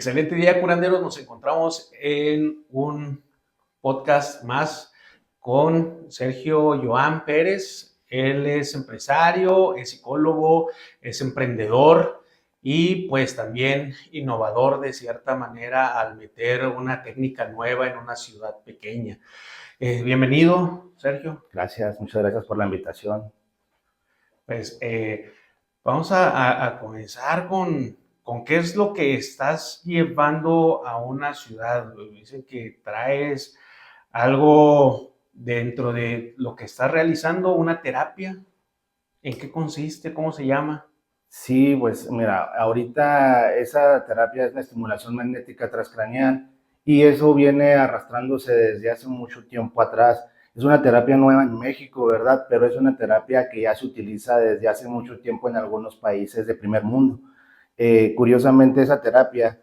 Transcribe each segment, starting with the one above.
Excelente día, curanderos. Nos encontramos en un podcast más con Sergio Joan Pérez. Él es empresario, es psicólogo, es emprendedor y pues también innovador de cierta manera al meter una técnica nueva en una ciudad pequeña. Bienvenido, Sergio. Gracias, muchas gracias por la invitación. Pues vamos a comenzar con qué es lo que estás llevando a una ciudad. Dicen que traes algo dentro de lo que estás realizando, una terapia. ¿En qué consiste? ¿Cómo se llama? Sí, pues mira, ahorita esa terapia es la estimulación magnética transcraneal y eso viene arrastrándose desde hace mucho tiempo atrás. Es una terapia nueva en México, ¿verdad? Pero es una terapia que ya se utiliza desde hace mucho tiempo en algunos países de primer mundo. Curiosamente, esa terapia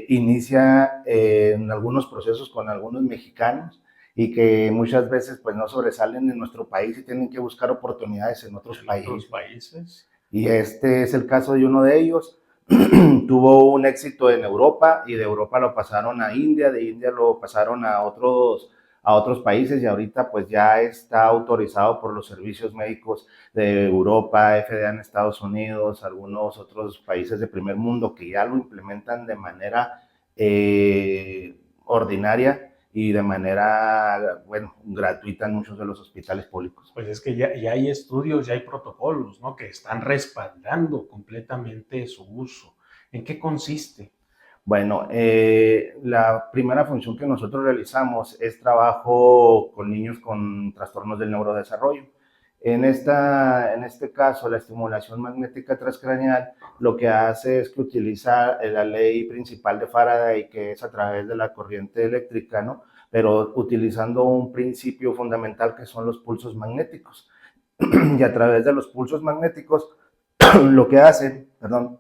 inicia en algunos procesos con algunos mexicanos y que muchas veces pues no sobresalen en nuestro país y tienen que buscar oportunidades en otros En otros países. países. Y este es el caso de uno de ellos. Tuvo un éxito en Europa y de Europa lo pasaron a India, de India lo pasaron a otros países y ahorita pues ya está autorizado por los servicios médicos de Europa, FDA en Estados Unidos, algunos otros países de primer mundo que ya lo implementan de manera ordinaria y de manera, bueno, gratuita en muchos de los hospitales públicos. Pues es que ya hay estudios, ya hay protocolos, ¿no? Que están respaldando completamente su uso. ¿En qué consiste? Bueno, la primera función que nosotros realizamos es trabajo con niños con trastornos del neurodesarrollo. En este caso, la estimulación magnética transcraneal lo que hace es que utiliza la ley principal de Faraday, que es a través de la corriente eléctrica, ¿no? Pero utilizando un principio fundamental que son los pulsos magnéticos. Y a través de los pulsos magnéticos, lo que hace, perdón,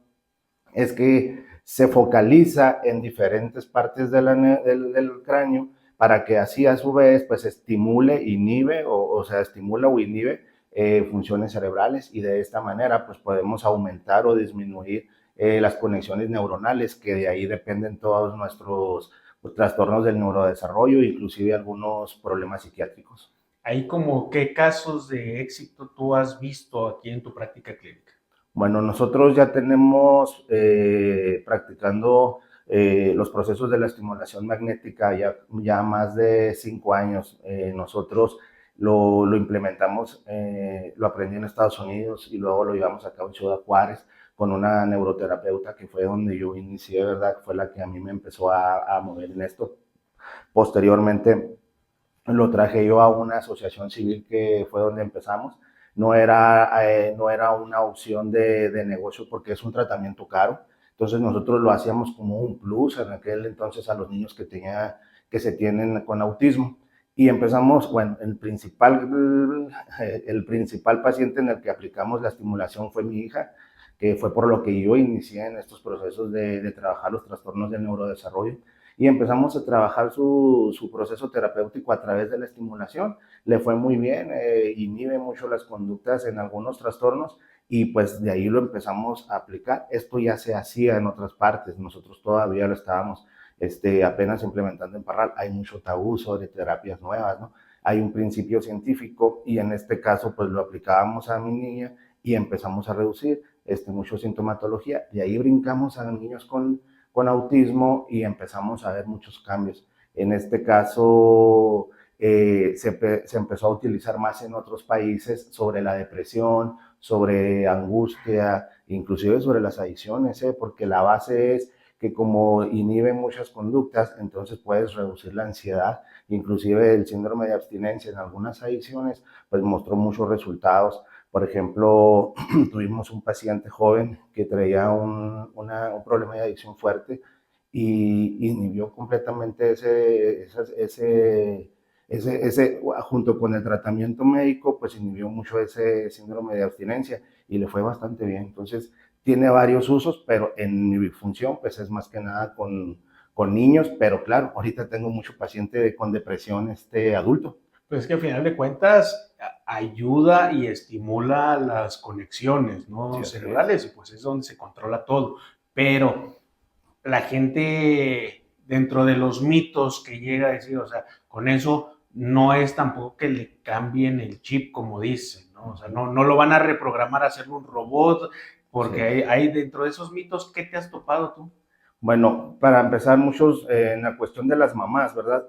es que se focaliza en diferentes partes del cráneo para que así a su vez pues estimule, inhibe o sea, estimula o inhibe funciones cerebrales y de esta manera pues podemos aumentar o disminuir las conexiones neuronales que de ahí dependen todos nuestros pues, trastornos del neurodesarrollo, inclusive algunos problemas psiquiátricos. ¿Hay como qué casos de éxito tú has visto aquí en tu práctica clínica? Bueno, nosotros ya tenemos practicando los procesos de la estimulación magnética ya más de 5 años. Nosotros lo implementamos, lo aprendí en Estados Unidos y luego lo llevamos a cabo en Ciudad Juárez con una neuroterapeuta que fue donde yo inicié, ¿verdad? Fue la que a mí me empezó a mover en esto. Posteriormente lo traje yo a una asociación civil que fue donde empezamos. No era una opción de negocio porque es un tratamiento caro. Entonces nosotros lo hacíamos como un plus en aquel entonces a los niños que se tienen con autismo. Y empezamos, bueno, el principal paciente en el que aplicamos la estimulación fue mi hija, que fue por lo que yo inicié en estos procesos de trabajar los trastornos del neurodesarrollo y empezamos a trabajar su proceso terapéutico a través de la estimulación. Le fue muy bien, inhibe mucho las conductas en algunos trastornos y pues de ahí lo empezamos a aplicar. Esto ya se hacía en otras partes, nosotros todavía lo estábamos apenas implementando en Parral. Hay mucho tabú sobre terapias nuevas, ¿no? Hay un principio científico y en este caso pues lo aplicábamos a mi niña y empezamos a reducir mucho sintomatología. De ahí brincamos a niños con autismo y empezamos a ver muchos cambios. En este caso, se empezó a utilizar más en otros países sobre la depresión, sobre angustia, inclusive sobre las adicciones, porque la base es que como inhibe muchas conductas, entonces puedes reducir la ansiedad, inclusive el síndrome de abstinencia en algunas adicciones, pues mostró muchos resultados. Por ejemplo, tuvimos un paciente joven que traía un problema de adicción fuerte y inhibió completamente junto con el tratamiento médico, pues inhibió mucho ese síndrome de abstinencia y le fue bastante bien. Entonces, tiene varios usos, pero en mi función, pues es más que nada con niños, pero claro, ahorita tengo mucho paciente con depresión adulto. Pues es que al final de cuentas ayuda y estimula las conexiones, ¿no? Sí, así es. Cerebrales y pues es donde se controla todo. Pero la gente dentro de los mitos que llega a decir, o sea, con eso no es tampoco que le cambien el chip, como dicen, ¿no? O sea, no lo van a reprogramar a hacerlo un robot, porque Sí. hay dentro de esos mitos, ¿qué te has topado tú? Bueno, para empezar, muchos en la cuestión de las mamás, ¿verdad?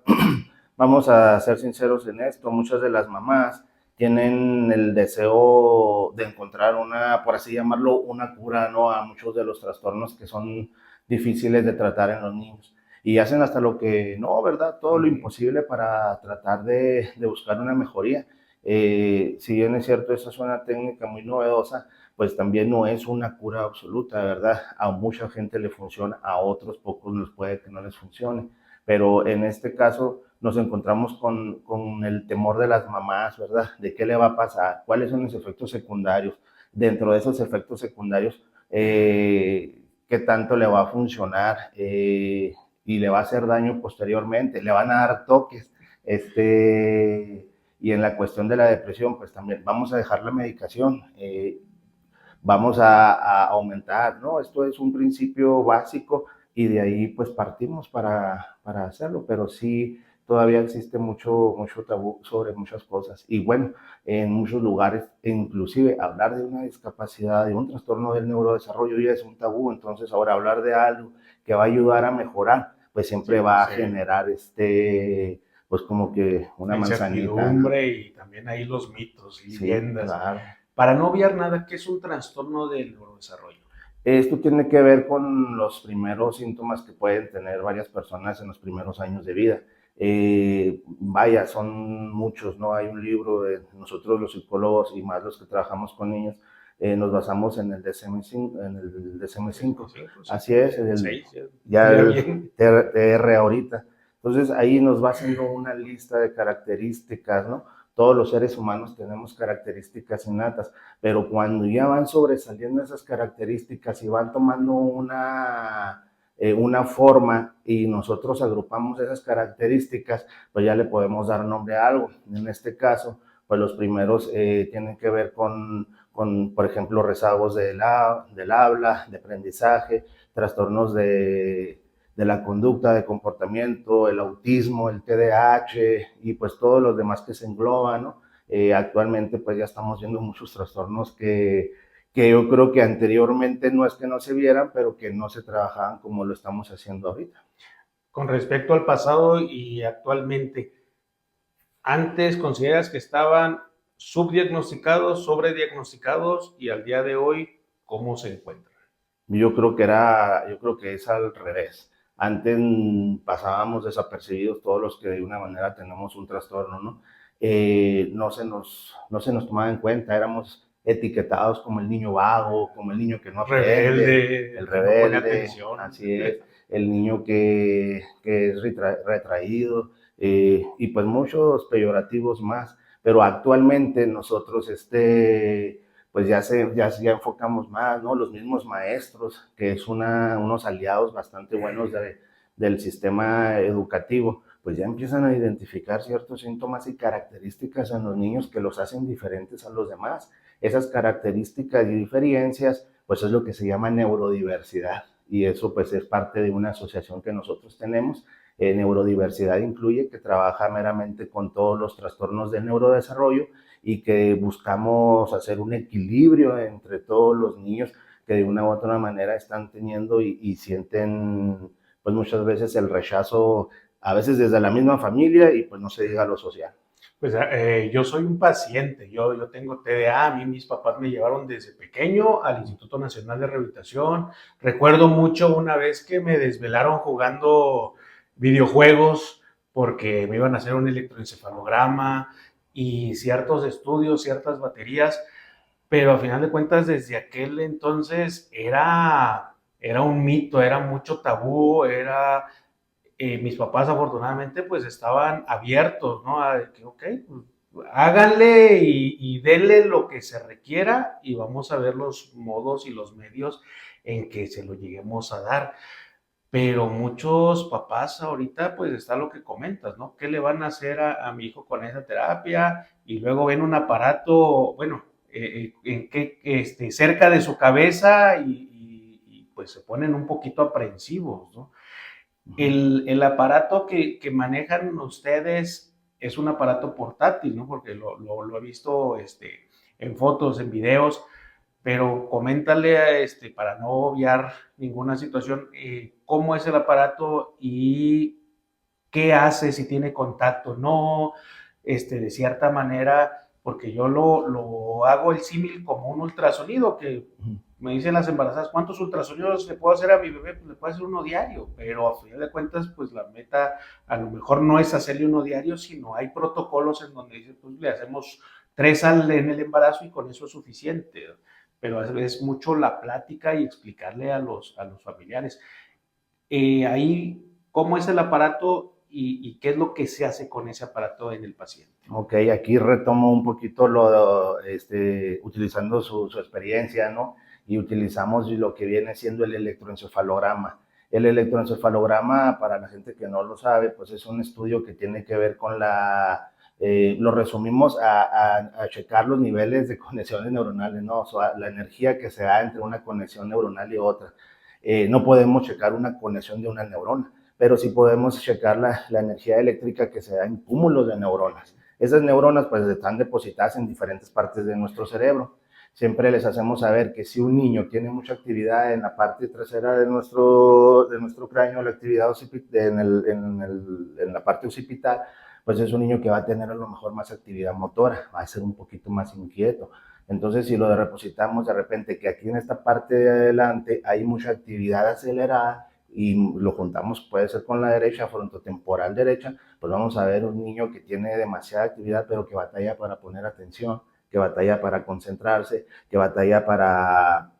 Vamos a ser sinceros en esto, muchas de las mamás tienen el deseo de encontrar una, por así llamarlo, una cura, ¿no? A muchos de los trastornos que son difíciles de tratar en los niños. Y hacen hasta lo que no, ¿verdad? Todo lo imposible para tratar de buscar una mejoría. Si bien es cierto, esa es una técnica muy novedosa, pues también no es una cura absoluta, ¿verdad? A mucha gente le funciona, a otros pocos les puede que no les funcione. Pero en este caso nos encontramos con el temor de las mamás, ¿verdad? De qué le va a pasar, cuáles son los efectos secundarios. Dentro de esos efectos secundarios, qué tanto le va a funcionar y le va a hacer daño posteriormente, le van a dar toques. Y en la cuestión de la depresión, pues también vamos a dejar la medicación. Vamos a aumentar, ¿no? Esto es un principio básico y de ahí pues partimos para hacerlo, pero sí todavía existe mucho tabú sobre muchas cosas. Y bueno, en muchos lugares, inclusive hablar de una discapacidad, de un trastorno del neurodesarrollo ya es un tabú, entonces ahora hablar de algo que va a ayudar a mejorar, pues siempre Sí, va a sí. generar pues como que una La manzanita, ¿no? incertidumbre y también ahí los mitos y Sí, leyendas. claro. Para no obviar nada, ¿qué es un trastorno del neurodesarrollo? Esto tiene que ver con los primeros síntomas que pueden tener varias personas en los primeros años de vida. Vaya, son muchos, ¿no? Hay un libro de nosotros los psicólogos y más los que trabajamos con niños, nos basamos en el DSM-5, en el DSM-5. DSM-5, sí. Así es, El 6, ya ya el bien. TR ahorita. Entonces ahí nos va haciendo una lista de características, ¿no? Todos los seres humanos tenemos características innatas, pero cuando ya van sobresaliendo esas características y van tomando una forma y nosotros agrupamos esas características, pues ya le podemos dar nombre a algo. En este caso, pues los primeros tienen que ver por ejemplo, rezagos del habla, de aprendizaje, trastornos de la conducta, de comportamiento, el autismo, el TDAH y pues todos los demás que se engloban, ¿no? Actualmente pues ya estamos viendo muchos trastornos que yo creo que anteriormente no es que no se vieran, pero que no se trabajaban como lo estamos haciendo ahorita. Con respecto al pasado y actualmente, ¿antes consideras que estaban subdiagnosticados, sobrediagnosticados y al día de hoy cómo se encuentran? Yo creo que es al revés. Antes pasábamos desapercibidos todos los que de una manera tenemos un trastorno, ¿no? No se nos tomaba en cuenta, éramos etiquetados como el niño vago, como el niño que no aprende, Rebelde, el que no pone rebelde, atención. así es, el niño que es retraído, y pues muchos peyorativos más. Pero actualmente nosotros, pues ya enfocamos más, ¿no? Los mismos maestros, que es unos aliados bastante buenos del sistema educativo, pues ya empiezan a identificar ciertos síntomas y características en los niños que los hacen diferentes a los demás. Esas características y diferencias, pues es lo que se llama neurodiversidad. Y eso pues es parte de una asociación que nosotros tenemos. Neurodiversidad incluye que trabaja meramente con todos los trastornos del neurodesarrollo y que buscamos hacer un equilibrio entre todos los niños que de una u otra manera están teniendo y sienten pues muchas veces el rechazo, a veces desde la misma familia y pues no se diga lo social. Pues yo soy un paciente, yo tengo TDA, a mí mis papás me llevaron desde pequeño al Instituto Nacional de Rehabilitación. Recuerdo mucho una vez que me desvelaron jugando videojuegos porque me iban a hacer un electroencefalograma y ciertos estudios, ciertas baterías, pero a final de cuentas desde aquel entonces era un mito, era mucho tabú, mis papás afortunadamente pues estaban abiertos, ¿no? A que, ok, pues, háganle y denle lo que se requiera y vamos a ver los modos y los medios en que se lo lleguemos a dar. Pero muchos papás ahorita, pues está lo que comentas, ¿no? ¿Qué le van a hacer a mi hijo con esa terapia? Y luego ven un aparato, bueno, cerca de su cabeza pues se ponen un poquito aprensivos, ¿no? El aparato que manejan ustedes es un aparato portátil, ¿no? Porque lo he visto en fotos, en videos, pero coméntale, para no obviar ninguna situación, cómo es el aparato y qué hace, si tiene contacto, no, de cierta manera, porque yo lo hago el símil como un ultrasonido, que me dicen las embarazadas, ¿cuántos ultrasonidos le puedo hacer a mi bebé? Pues le puedo hacer uno diario, pero a final de cuentas, pues la meta a lo mejor no es hacerle uno diario, sino hay protocolos en donde dicen, pues le hacemos 3 en el embarazo y con eso es suficiente, pero es mucho la plática y explicarle a los familiares. Ahí, ¿cómo es el aparato y qué es lo que se hace con ese aparato en el paciente? Ok, aquí retomo un poquito utilizando su experiencia, ¿no? Y utilizamos lo que viene siendo el electroencefalograma. El electroencefalograma, para la gente que no lo sabe, pues es un estudio que tiene que ver con lo resumimos a checar los niveles de conexiones neuronales, ¿no? O sea, la energía que se da entre una conexión neuronal y otra. No podemos checar una conexión de una neurona, pero sí podemos checar la energía eléctrica que se da en cúmulos de neuronas. Esas neuronas pues están depositadas en diferentes partes de nuestro cerebro. Siempre les hacemos saber que si un niño tiene mucha actividad en la parte trasera de nuestro cráneo, la actividad en la parte occipital, pues es un niño que va a tener a lo mejor más actividad motora, va a ser un poquito más inquieto. Entonces, si lo depositamos de repente que aquí en esta parte de adelante hay mucha actividad acelerada, y lo juntamos, puede ser con la derecha, frontotemporal derecha, pues vamos a ver un niño que tiene demasiada actividad, pero que batalla para poner atención, que batalla para concentrarse, que batalla para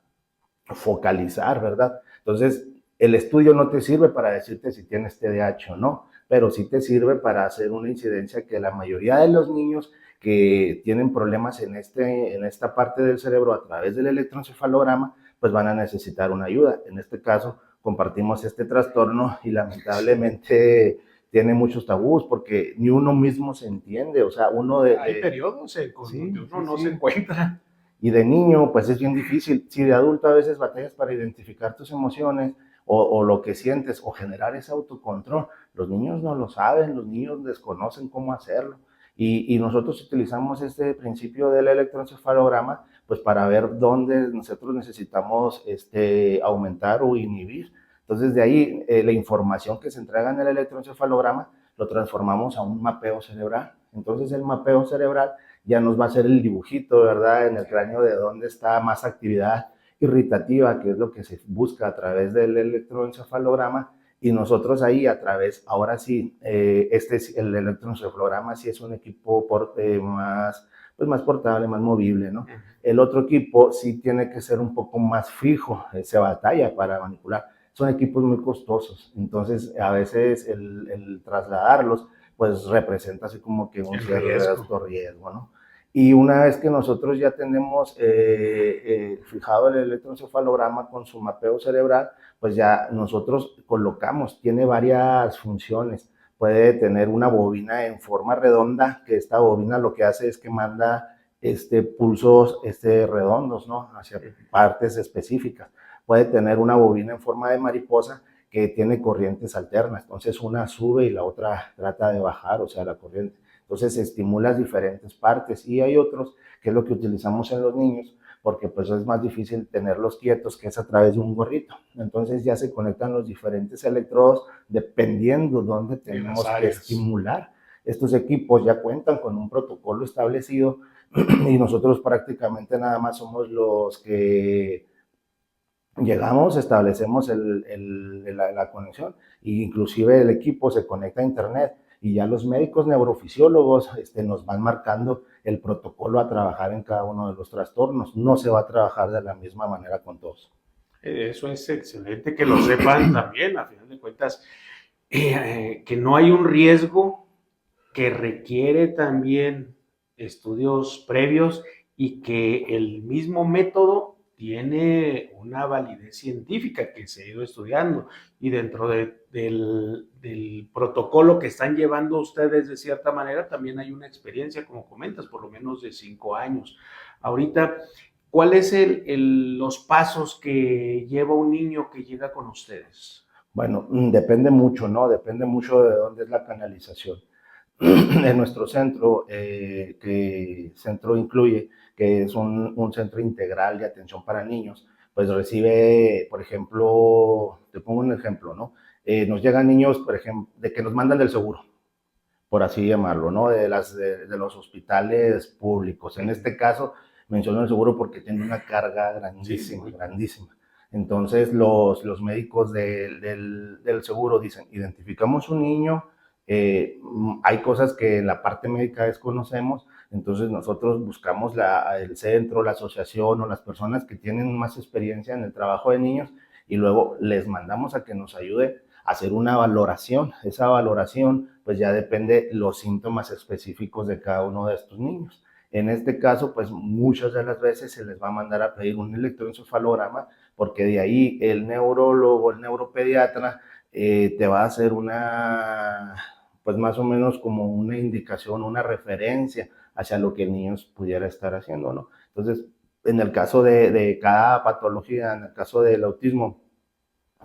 focalizar, ¿verdad? Entonces, el estudio no te sirve para decirte si tienes TDAH o no, pero sí te sirve para hacer una incidencia que la mayoría de los niños que tienen problemas en esta parte del cerebro a través del electroencefalograma, pues van a necesitar una ayuda. En este caso, compartimos este trastorno y lamentablemente tiene muchos tabús porque ni uno mismo se entiende, o sea, Hay periodos sí, donde uno sí, no se sí. encuentra. Y de niño, pues es bien difícil. Si de adulto a veces batallas para identificar tus emociones o lo que sientes o generar ese autocontrol, los niños no lo saben, los niños desconocen cómo hacerlo. Y nosotros utilizamos este principio del electroencefalograma pues para ver dónde nosotros necesitamos aumentar o inhibir. Entonces de ahí la información que se entrega en el electroencefalograma lo transformamos a un mapeo cerebral. Entonces el mapeo cerebral ya nos va a hacer el dibujito, ¿verdad? En el cráneo de dónde está más actividad irritativa, que es lo que se busca a través del electroencefalograma, y nosotros ahí a través, ahora sí, el electroencefalograma sí es un equipo más portable, más movible, ¿no? El otro equipo sí tiene que ser un poco más fijo, se batalla para manipular. Son equipos muy costosos, entonces a veces el trasladarlos pues representa así como que un cierto riesgo, ¿no? Y una vez que nosotros ya tenemos fijado el electroencefalograma con su mapeo cerebral, pues ya nosotros colocamos, tiene varias funciones. Puede tener una bobina en forma redonda, que esta bobina lo que hace es que manda pulsos redondos, ¿no? Hacia partes específicas. Puede tener una bobina en forma de mariposa, que tiene corrientes alternas. Entonces una sube y la otra trata de bajar, o sea, la corriente. Entonces se estimulan diferentes partes y hay otros que es lo que utilizamos en los niños porque pues es más difícil tenerlos quietos, que es a través de un gorrito. Entonces ya se conectan los diferentes electrodos dependiendo dónde tenemos que estimular. Estos equipos ya cuentan con un protocolo establecido y nosotros prácticamente nada más somos los que llegamos, establecemos la conexión e inclusive el equipo se conecta a internet y ya los médicos neurofisiólogos nos van marcando el protocolo a trabajar en cada uno de los trastornos. No se va a trabajar de la misma manera con todos. Eso es excelente que lo sepan también, a final de cuentas, que no hay un riesgo que requiere también estudios previos y que el mismo método tiene una validez científica que se ha ido estudiando y dentro del protocolo que están llevando ustedes de cierta manera también hay una experiencia, como comentas, por lo menos de 5 años. Ahorita, ¿cuál es los pasos que lleva un niño que llega con ustedes? Bueno, depende mucho, ¿no? Depende mucho de dónde es la canalización. En nuestro centro, que centro incluye, que es un centro integral de atención para niños, pues recibe, por ejemplo, te pongo un ejemplo, ¿no? Nos llegan niños, por ejemplo, de que nos mandan del seguro, por así llamarlo, ¿no? De los hospitales públicos. En este caso, menciono el seguro porque tiene una carga grandísima, Sí. grandísima. Entonces, los médicos del seguro dicen, identificamos un niño, hay cosas que en la parte médica desconocemos, entonces nosotros buscamos el centro, la asociación o las personas que tienen más experiencia en el trabajo de niños y luego les mandamos a que nos ayude a hacer una valoración. Esa valoración pues ya depende los síntomas específicos de cada uno de estos niños. En este caso, pues muchas de las veces se les va a mandar a pedir un electroencefalograma porque de ahí el neurólogo, el neuropediatra te va a hacer pues más o menos como una indicación, una referencia hacia lo que el niño pudiera estar haciendo, ¿no? Entonces, en el caso de cada patología, en el caso del autismo,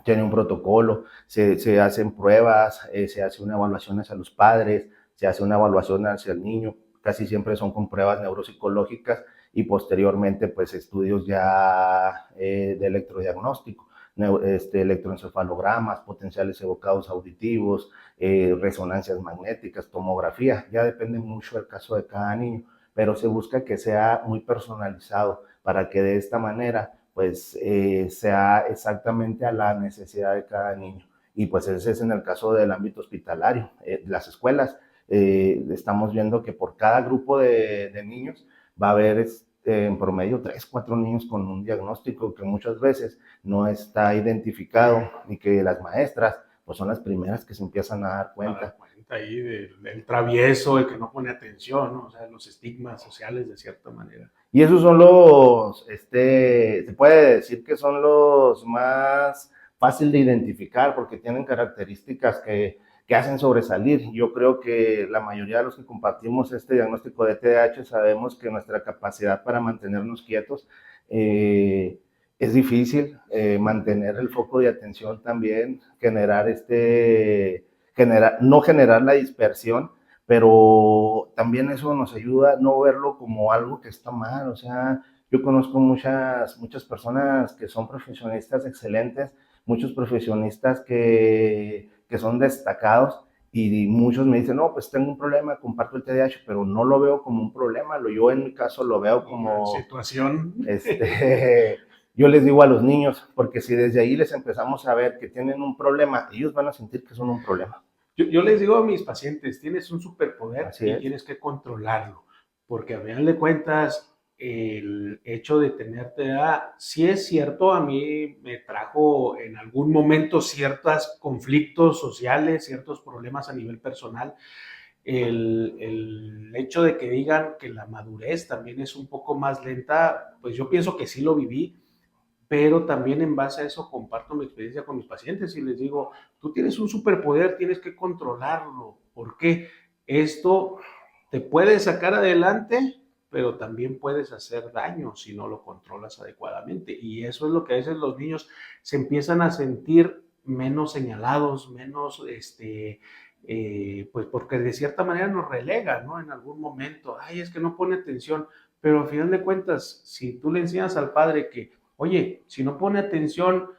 tiene un protocolo, se hacen pruebas, se hace una evaluación hacia los padres, se hace una evaluación hacia el niño, casi siempre son con pruebas neuropsicológicas y posteriormente pues estudios ya de electrodiagnóstico, electroencefalogramas, potenciales evocados auditivos, resonancias magnéticas, tomografía, ya depende mucho del caso de cada niño, pero se busca que sea muy personalizado para que de esta manera pues sea exactamente a la necesidad de cada niño. Y pues ese es en el caso del ámbito hospitalario. Las escuelas, estamos viendo que por cada grupo de niños va a haber en promedio 3, 4 niños con un diagnóstico que muchas veces no está identificado y que las maestras pues son las primeras que se empiezan a dar cuenta. A dar cuenta ahí del travieso, el que no pone atención, ¿no? O sea, los estigmas sociales de cierta manera. Y esos son se puede decir que son los más fácil de identificar porque tienen características que hacen sobresalir. Yo creo que la mayoría de los que compartimos este diagnóstico de TDAH sabemos que nuestra capacidad para mantenernos quietos es difícil, mantener el foco de atención también, no generar la dispersión, pero también eso nos ayuda a no verlo como algo que está mal. O sea, yo conozco muchas personas que son profesionistas excelentes, muchos profesionistas que son destacados y muchos me dicen, no, pues tengo un problema, comparto el TDAH, pero no lo veo como un problema, yo en mi caso lo veo como una situación. Yo les digo a los niños, porque si desde ahí les empezamos a ver que tienen un problema, ellos van a sentir que son un problema. Yo les digo a mis pacientes, tienes un superpoder Así y es. tienes que controlarlo, porque a final de cuentas, el hecho de tener TDA, sí es cierto, a mí me trajo en algún momento ciertos conflictos sociales, ciertos problemas a nivel personal. El hecho de que digan que la madurez también es un poco más lenta, pues yo pienso que sí lo viví, pero también en base a eso comparto mi experiencia con mis pacientes y les digo, tú tienes un superpoder, tienes que controlarlo, porque esto te puede sacar adelante, pero también puedes hacer daño si no lo controlas adecuadamente. Y eso es lo que a veces los niños se empiezan a sentir menos señalados, menos, pues porque de cierta manera nos relegan, ¿no? En algún momento, ay, es que no pone atención, pero al final de cuentas, si tú le enseñas al padre que oye, si no pone atención,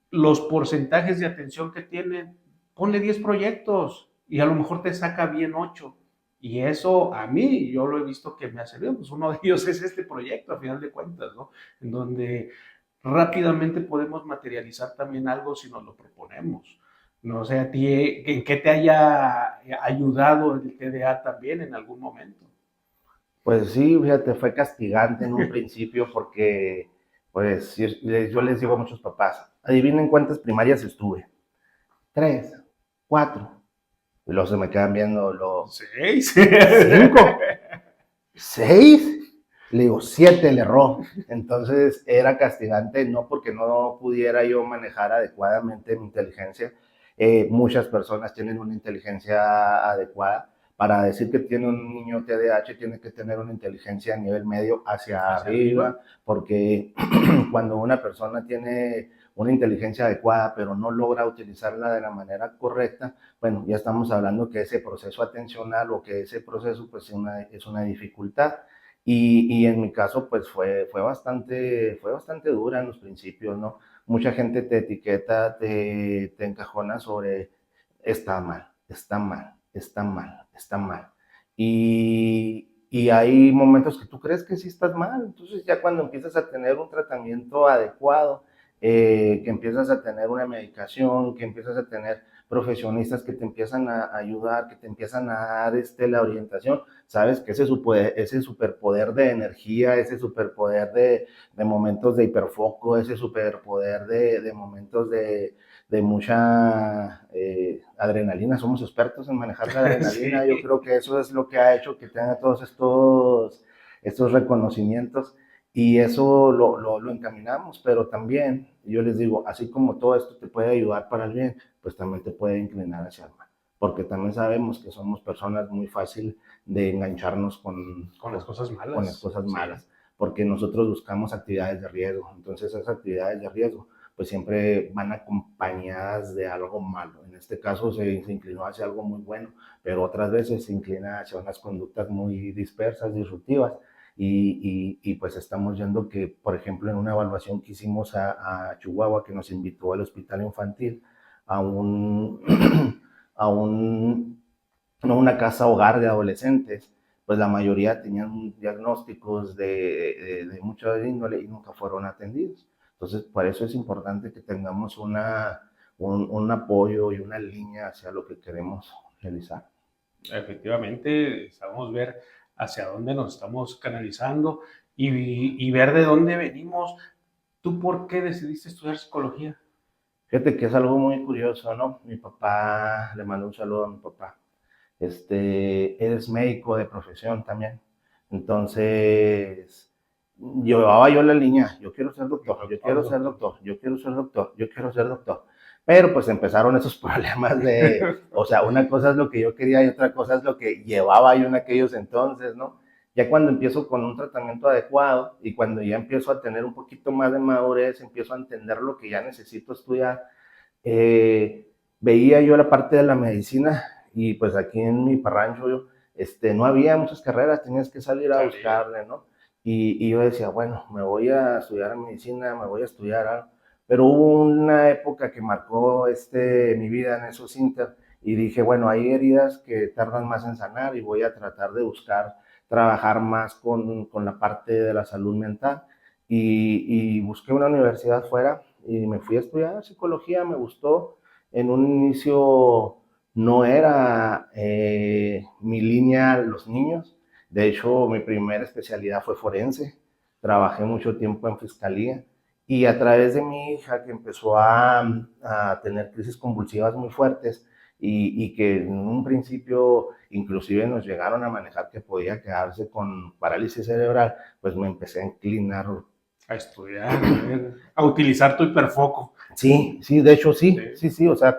los porcentajes de atención que tiene, ponle 10 proyectos y a lo mejor te saca bien 8. Y eso a mí, yo lo he visto que me ha servido, pues uno de ellos es este proyecto, a final de cuentas, ¿no? En donde rápidamente podemos materializar también algo si nos lo proponemos. No sé a ti, ¿en qué te haya ayudado el TDA también en algún momento? Pues sí, fíjate, fue castigante en un principio porque, pues, yo les digo a muchos papás, adivinen cuántas primarias estuve. 3, 4. Y luego se me quedan viendo los 6. 5, 6. Le digo, 7 le erró. Entonces era castigante, no porque no pudiera yo manejar adecuadamente mi inteligencia. Muchas personas tienen una inteligencia adecuada, para decir que tiene un niño TDAH tiene que tener una inteligencia a nivel medio hacia arriba, porque cuando una persona tiene una inteligencia adecuada, pero no logra utilizarla de la manera correcta, bueno, ya estamos hablando que ese proceso atencional o que ese proceso pues es una dificultad. Y en mi caso, pues fue bastante dura en los principios, ¿no? Mucha gente te etiqueta, te encajona sobre está mal, está mal, está mal, está mal. Y hay momentos que tú crees que sí estás mal, entonces ya cuando empiezas a tener un tratamiento adecuado, que empiezas a tener una medicación, que empiezas a tener profesionistas que te empiezan a ayudar, que te empiezan a dar la orientación, sabes que ese superpoder de energía, ese superpoder de momentos de hiperfoco, ese superpoder de momentos de mucha adrenalina, somos expertos en manejar la adrenalina, sí. Yo creo que eso es lo que ha hecho que tenga todos estos reconocimientos y eso lo encaminamos, pero también, yo les digo, así como todo esto te puede ayudar para el bien, pues también te puede inclinar hacia el mal, porque también sabemos que somos personas muy fácil de engancharnos con las cosas malas. Con las cosas malas, sí. Porque nosotros buscamos actividades de riesgo, entonces esas actividades de riesgo pues siempre van acompañadas de algo malo. En este caso se inclinó hacia algo muy bueno, pero otras veces se inclina hacia unas conductas muy dispersas, disruptivas, y pues estamos yendo que, por ejemplo, en una evaluación que hicimos a Chihuahua, que nos invitó al hospital infantil, a una casa hogar de adolescentes, pues la mayoría tenían diagnósticos de mucha índole y nunca fueron atendidos. Entonces, por eso es importante que tengamos un apoyo y una línea hacia lo que queremos realizar. Efectivamente, necesitamos ver hacia dónde nos estamos canalizando y ver de dónde venimos. ¿Tú por qué decidiste estudiar psicología? Fíjate que es algo muy curioso, ¿no? Mi papá, le mando un saludo a mi papá. Él es médico de profesión también. Entonces, llevaba yo la línea, yo quiero ser doctor, yo quiero ser doctor, yo quiero ser doctor, yo quiero ser doctor. Pero pues empezaron esos problemas o sea, una cosa es lo que yo quería y otra cosa es lo que llevaba yo en aquellos entonces, ¿no? Ya cuando empiezo con un tratamiento adecuado y cuando ya empiezo a tener un poquito más de madurez, empiezo a entender lo que ya necesito estudiar, veía yo la parte de la medicina y pues aquí en mi parrancho no había muchas carreras, tenías que salir a buscarle, ¿no? Y yo decía, bueno, me voy a estudiar medicina, me voy a estudiar algo. Pero hubo una época que marcó mi vida en esos inter y dije, bueno, hay heridas que tardan más en sanar y voy a tratar de buscar trabajar más con la parte de la salud mental. Y busqué una universidad fuera y me fui a estudiar psicología, me gustó. En un inicio no era mi línea los niños. De hecho, mi primera especialidad fue forense. Trabajé mucho tiempo en fiscalía y a través de mi hija que empezó a tener crisis convulsivas muy fuertes y que en un principio inclusive nos llegaron a manejar que podía quedarse con parálisis cerebral, pues me empecé a inclinar. A estudiar, a utilizar tu hiperfoco. Sí, sí, de hecho sí, o sea,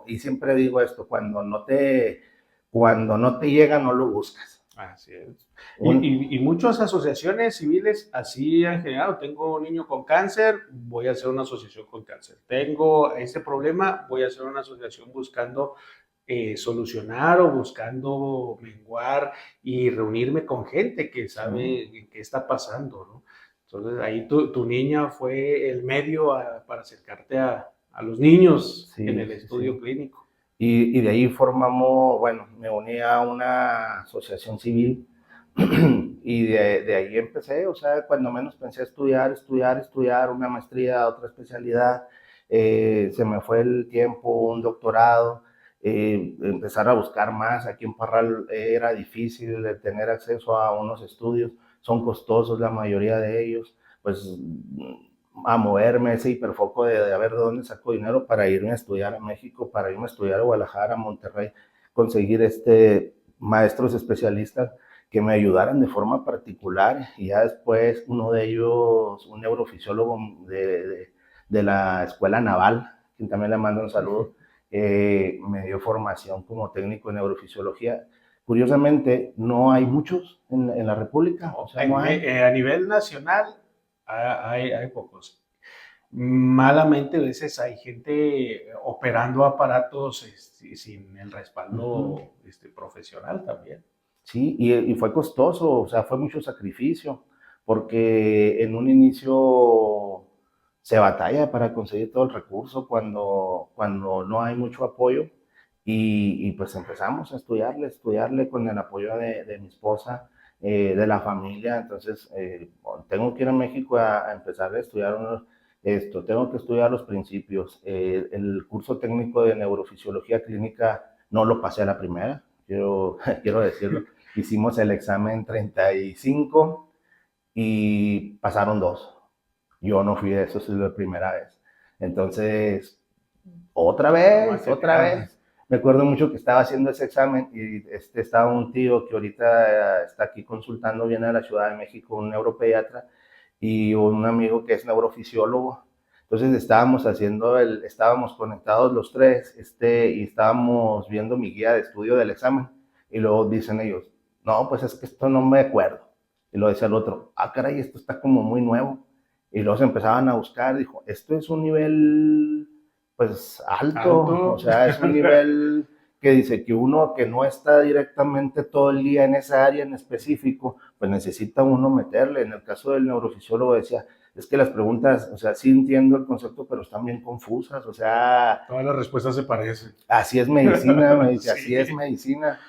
y siempre digo esto, cuando no te llega, no lo buscas. Así es. Y muchas asociaciones civiles así han generado. Tengo un niño con cáncer, voy a hacer una asociación con cáncer. Tengo este problema, voy a hacer una asociación buscando solucionar o buscando menguar y reunirme con gente que sabe qué está pasando, ¿no? Entonces ahí tu niña fue el medio para acercarte a los niños en el estudio clínico. Y de ahí me uní a una asociación civil y de ahí empecé, o sea, cuando menos pensé estudiar una maestría, otra especialidad, se me fue el tiempo, un doctorado, empezar a buscar más. Aquí en Parral era difícil de tener acceso a unos estudios, son costosos la mayoría de ellos, pues a moverme ese hiperfoco de a ver de dónde saco dinero para irme a estudiar a México, para irme a estudiar a Guadalajara, a Monterrey, conseguir maestros especialistas que me ayudaran de forma particular y ya después uno de ellos, un neurofisiólogo de la Escuela Naval, quien también le mando un saludo, me dio formación como técnico en neurofisiología, Curiosamente, no hay muchos en la República, No, o sea, no hay. a nivel nacional hay pocos. Malamente a veces hay gente operando aparatos sin el respaldo Ujú. profesional también. Sí, y fue costoso, o sea, fue mucho sacrificio, porque en un inicio se batalla para conseguir todo el recurso cuando no hay mucho apoyo y pues empezamos a estudiarle con el apoyo de mi esposa, de la familia, entonces tengo que ir a México a empezar a estudiar esto, tengo que estudiar los principios, el curso técnico de neurofisiología clínica no lo pasé a la primera, quiero decirlo. Hicimos el examen 35 y pasaron dos. Yo no fui de esos, es la primera vez. Entonces, otra Machetear. vez. Me acuerdo mucho que estaba haciendo ese examen y estaba un tío que ahorita está aquí consultando, viene de la Ciudad de México, un neuropediatra, y un amigo que es neurofisiólogo. Entonces estábamos conectados los tres, y estábamos viendo mi guía de estudio del examen. Y luego dicen ellos, no, pues es que esto no me acuerdo. Y lo decía el otro, ah, caray, esto está como muy nuevo. Y luego se empezaban a buscar, dijo, esto es un nivel, pues, alto, o Alto. sea, es un nivel que dice que uno que no está directamente todo el día en esa área en específico, pues necesita uno meterle. En el caso del neurofisiólogo decía, es que las preguntas, o sea, sí entiendo el concepto, pero están bien confusas, o sea, Todas las respuestas se parecen. así es medicina, me dice, así es Sí. medicina.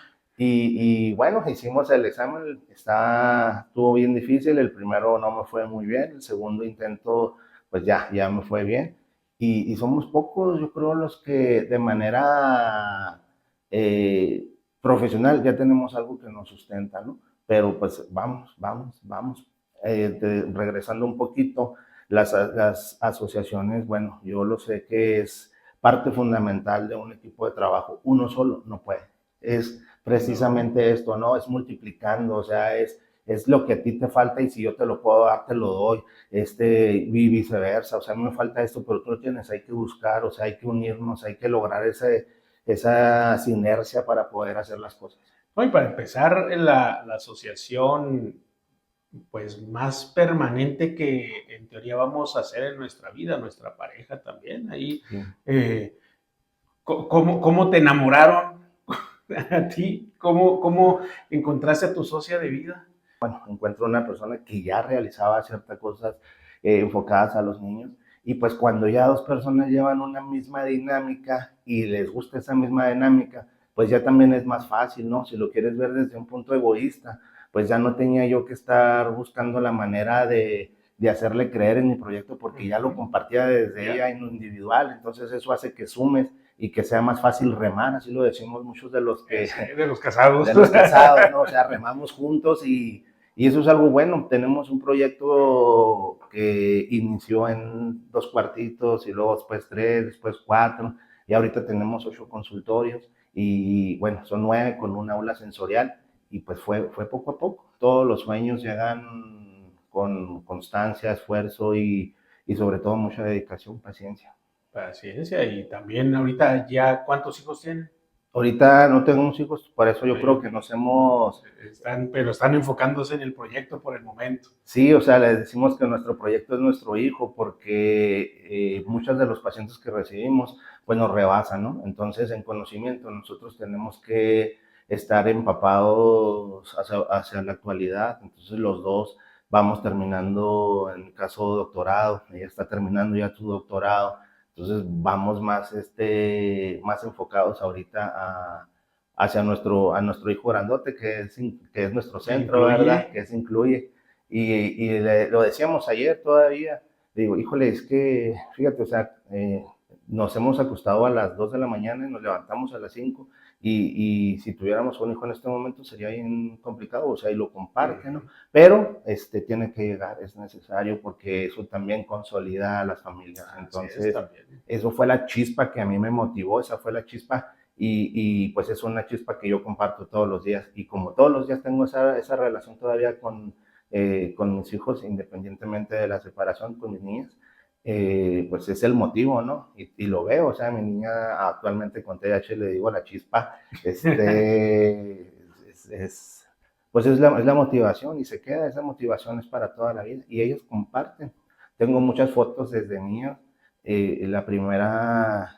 Bueno, hicimos el examen, estuvo bien difícil, el primero no me fue muy bien, el segundo intento, pues ya me fue bien. Y somos pocos, yo creo, los que de manera eh, profesional ya tenemos algo que nos sustenta, ¿no? Pero pues vamos. Regresando un poquito, las asociaciones, bueno, yo lo sé que es parte fundamental de un equipo de trabajo. Uno solo no puede. Es No. precisamente esto, ¿no? Es multiplicando, o sea, es lo que a ti te falta y si yo te lo puedo dar, te lo doy, y viceversa, o sea, a mí me falta esto, pero tú lo tienes, hay que buscar, o sea, hay que unirnos, hay que lograr esa sinergia para poder hacer las cosas. No, y para empezar, la asociación pues más permanente que en teoría vamos a hacer en nuestra vida, nuestra pareja también. Ahí, Sí. eh, ¿cómo te enamoraron a ti? ¿Cómo encontraste a tu socia de vida? Encuentro una persona que ya realizaba ciertas cosas enfocadas a los niños y pues cuando ya dos personas llevan una misma dinámica y les gusta esa misma dinámica, pues ya también es más fácil, ¿no? Si lo quieres ver desde un punto egoísta, pues ya no tenía yo que estar buscando la manera de hacerle creer en mi proyecto porque ya lo Ujú. compartía desde Ya. ella en lo individual, entonces eso hace que sumes y que sea más fácil remar, así lo decimos muchos de los que Sí, de los casados. de los casados, ¿no? O sea, remamos juntos y eso es algo bueno. Tenemos un proyecto que inició en 2 cuartitos y luego después 3, después 4 y ahorita tenemos 8 consultorios y bueno, son 9 con un aula sensorial y pues fue poco a poco. Todos los sueños llegan con constancia, esfuerzo y sobre todo mucha dedicación, paciencia. Paciencia. Y también ahorita ya, ¿cuántos hijos tienen? Ahorita no tenemos hijos, por eso yo creo Sí, que nos hemos. pero están enfocándose en el proyecto por el momento. Sí, o sea, les decimos que nuestro proyecto es nuestro hijo porque muchos de los pacientes que recibimos pues nos rebasan, ¿no? Entonces, en conocimiento nosotros tenemos que estar empapados hacia la actualidad. Entonces, los dos vamos terminando, en mi caso, doctorado. Ella está terminando ya su doctorado. Entonces, vamos más enfocados ahorita a nuestro hijo grandote, que es nuestro centro, ¿verdad? Incluye. Que se incluye. Y lo decíamos ayer todavía, digo, híjole, es que, fíjate, o sea, nos hemos acostado a las 2 de la mañana y nos levantamos a las 5 y si tuviéramos un hijo en este momento sería bien complicado, o sea, y lo comparte, ¿no? Ujú. Pero tiene que llegar, es necesario porque eso también consolida a las familias. Así es Entonces, también. eso fue la chispa que a mí me motivó, esa fue la chispa pues es una chispa que yo comparto todos los días. Y como todos los días tengo esa relación todavía con mis hijos, independientemente de la separación con mis niñas, pues es el motivo, ¿no? Y lo veo, o sea, mi niña actualmente con TDAH le digo la chispa, pues es la motivación y se queda, esa motivación es para toda la vida y ellos comparten. Tengo muchas fotos desde niños. La primera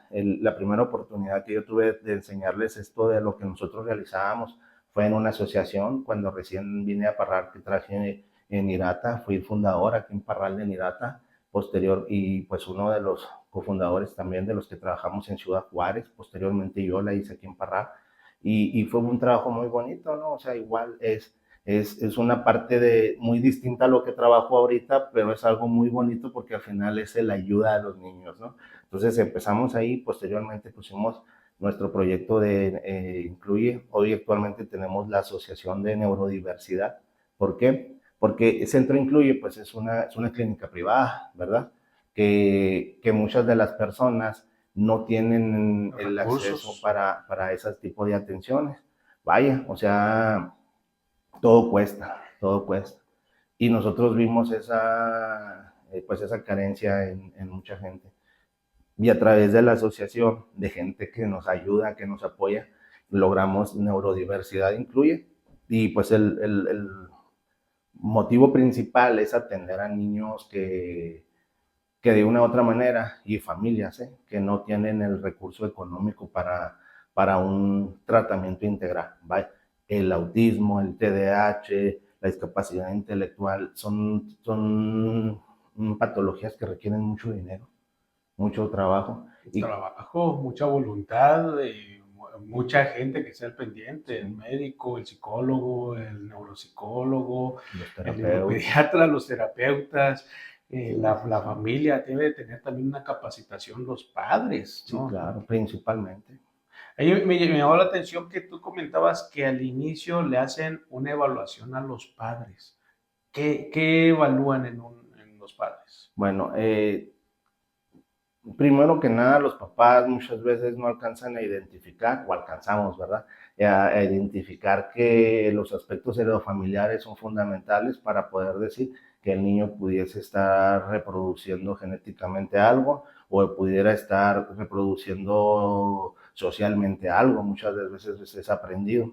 oportunidad que yo tuve de enseñarles esto de lo que nosotros realizábamos fue en una asociación cuando recién vine a Parral, que traje en Irata, fui fundador aquí en Parral de Irata, posterior, y pues uno de los cofundadores también de los que trabajamos en Ciudad Juárez, posteriormente yo la hice aquí en Parral, y fue un trabajo muy bonito, ¿no? O sea, igual es una parte muy distinta a lo que trabajo ahorita, pero es algo muy bonito porque al final es el ayuda a los niños, ¿no? Entonces empezamos ahí, posteriormente pusimos nuestro proyecto de Incluye. Hoy actualmente tenemos la Asociación de Neurodiversidad. ¿Por qué? Porque Centro Incluye pues es una clínica privada, ¿verdad? Que muchas de las personas no tienen el acceso para ese tipo de atenciones. Vaya, o sea, todo cuesta, todo cuesta. Y nosotros vimos esa carencia en mucha gente. Y a través de la asociación de gente que nos ayuda, que nos apoya, logramos Neurodiversidad Incluye. Y pues el motivo principal es atender a niños que de una u otra manera, y familias, que no tienen el recurso económico para un tratamiento integral. ¿Vale? El autismo, el TDAH, la discapacidad intelectual, son patologías que requieren mucho dinero, mucho trabajo. Trabajo, mucha voluntad, mucha gente que sea al pendiente, el médico, el psicólogo, el neuropsicólogo, el neuropediatra, los terapeutas, la familia debe de tener también una capacitación, los padres, ¿no? Sí, claro, principalmente. Ahí me llamó la atención que tú comentabas que al inicio le hacen una evaluación a los padres. ¿Qué evalúan en los padres? Bueno, primero que nada, los papás muchas veces no alcanzan a identificar, o alcanzamos, ¿verdad? A identificar que los aspectos heredofamiliares son fundamentales para poder decir que el niño pudiese estar reproduciendo genéticamente algo o pudiera estar reproduciendo socialmente algo, muchas veces es aprendido.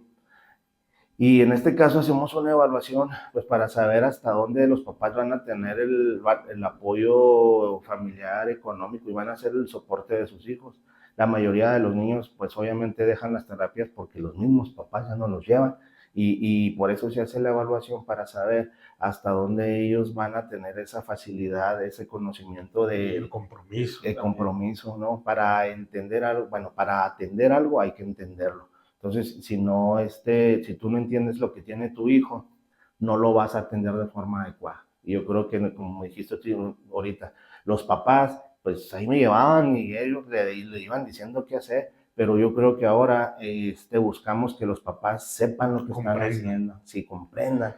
Y en este caso hacemos una evaluación pues para saber hasta dónde los papás van a tener el apoyo familiar, económico y van a ser el soporte de sus hijos. La mayoría de los niños pues obviamente dejan las terapias porque los mismos papás ya no los llevan y por eso se hace la evaluación para saber hasta dónde ellos van a tener esa facilidad, ese conocimiento El compromiso. el compromiso, ¿no? Para entender algo, bueno, para atender algo hay que entenderlo. Entonces, si tú no entiendes lo que tiene tu hijo, no lo vas a atender de forma adecuada. Y yo creo que, como dijiste tú ahorita, los papás, pues ahí me llevaban y ellos le iban diciendo qué hacer, pero yo creo que ahora buscamos que los papás sepan lo que están haciendo, sí, comprendan,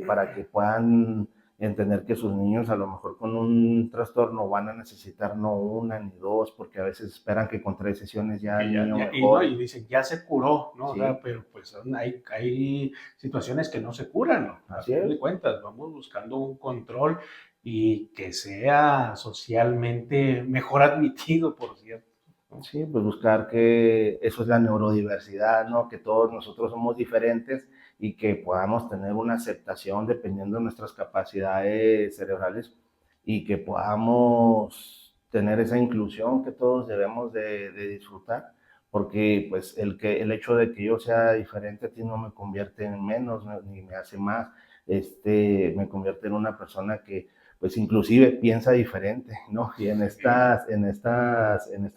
para que puedan entender que sus niños a lo mejor con un trastorno van a necesitar no una ni dos, porque a veces esperan que con 3 sesiones ya el niño mejor. Y dicen, ya se curó, ¿no? Sí. O sea, pero pues hay situaciones que no se curan, ¿no? Así a fin de cuentas, vamos buscando un control y que sea socialmente mejor admitido, por cierto. ¿No? Sí, pues buscar que eso es la neurodiversidad, ¿no? Que todos nosotros somos diferentes y que podamos tener una aceptación dependiendo de nuestras capacidades cerebrales y que podamos tener esa inclusión que todos debemos de disfrutar, porque pues el hecho de que yo sea diferente a ti no me convierte en menos ni me hace más, me convierte en una persona que pues inclusive piensa diferente, ¿no? Y en estas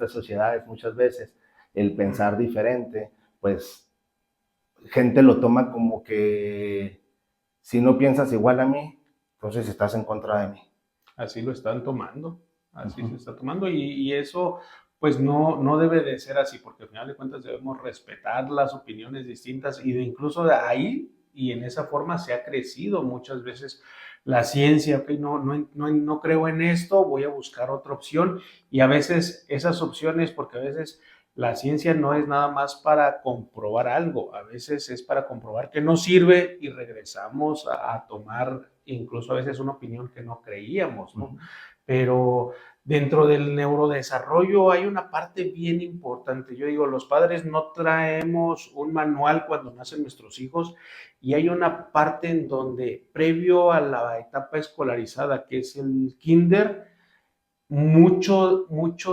sociedades muchas veces el pensar diferente, pues gente lo toma como que si no piensas igual a mí, entonces estás en contra de mí. Así lo están tomando, así se está tomando y eso pues no debe de ser así, porque al final de cuentas debemos respetar las opiniones distintas y incluso de ahí y en esa forma se ha crecido muchas veces la ciencia, ok, no creo en esto, voy a buscar otra opción y a veces esas opciones, porque a veces la ciencia no es nada más para comprobar algo, a veces es para comprobar que no sirve y regresamos a tomar incluso a veces una opinión que no creíamos, ¿no? Pero Dentro del neurodesarrollo hay una parte bien importante. Yo digo, los padres no traemos un manual cuando nacen nuestros hijos y hay una parte en donde previo a la etapa escolarizada, que es el kinder, mucho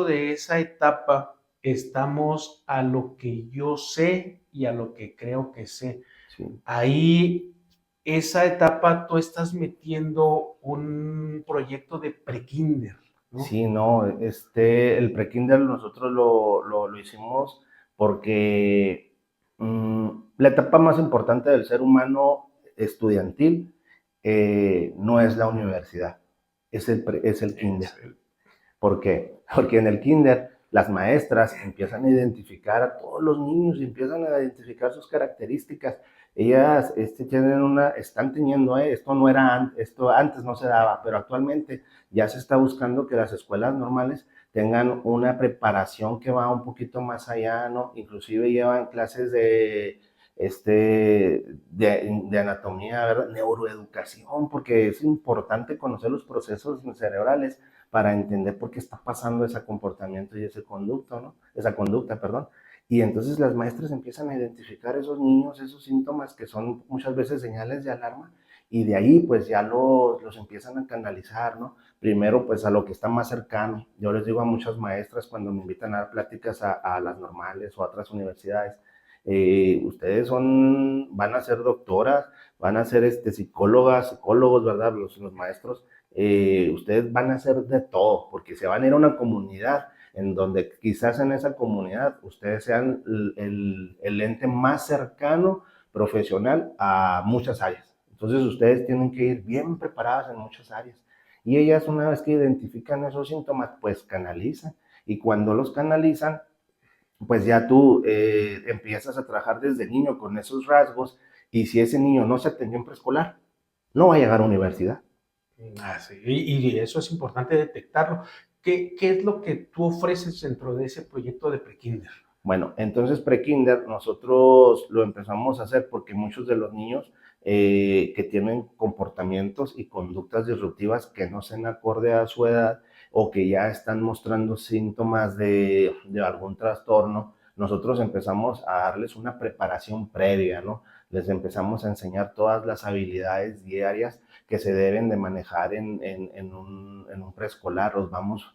de esa etapa estamos a lo que yo sé y a lo que creo que sé. Sí. Ahí, esa etapa, tú estás metiendo un proyecto de prekinder, ¿no? Sí, no, el prekinder nosotros lo hicimos porque la etapa más importante del ser humano estudiantil no es la universidad, es el kinder. ¿Por qué? Porque en el kinder las maestras empiezan a identificar a todos los niños y empiezan a identificar sus características. Ellas están teniendo, esto no era, esto antes no se daba, pero actualmente ya se está buscando que las escuelas normales tengan una preparación que va un poquito más allá, ¿no? Inclusive llevan clases de anatomía, ¿verdad? Neuroeducación, porque es importante conocer los procesos cerebrales para entender por qué está pasando ese comportamiento y ese conducto, ¿no? Esa conducta, perdón. Y entonces las maestras empiezan a identificar esos niños, esos síntomas que son muchas veces señales de alarma y de ahí pues ya los empiezan a canalizar, ¿no? Primero pues a lo que está más cercano. Yo les digo a muchas maestras cuando me invitan a dar pláticas a las normales o a otras universidades, ustedes van a ser doctoras, van a ser psicólogas, psicólogos, ¿verdad? Los maestros, ustedes van a hacer de todo, porque se van a ir a una comunidad en donde quizás en esa comunidad ustedes sean el ente más cercano profesional a muchas áreas. Entonces ustedes tienen que ir bien preparadas en muchas áreas. Y ellas una vez que identifican esos síntomas, pues canalizan. Y cuando los canalizan, pues ya tú empiezas a trabajar desde niño con esos rasgos y si ese niño no se atendió en preescolar, no va a llegar a universidad. Ah, sí. Y eso es importante detectarlo. ¿Qué es lo que tú ofreces dentro de ese proyecto de prekinder? Bueno, entonces prekinder nosotros lo empezamos a hacer porque muchos de los niños que tienen comportamientos y conductas disruptivas que no sean acorde a su edad o que ya están mostrando síntomas de algún trastorno, nosotros empezamos a darles una preparación previa, ¿no? Les empezamos a enseñar todas las habilidades diarias que se deben de manejar en un preescolar, los vamos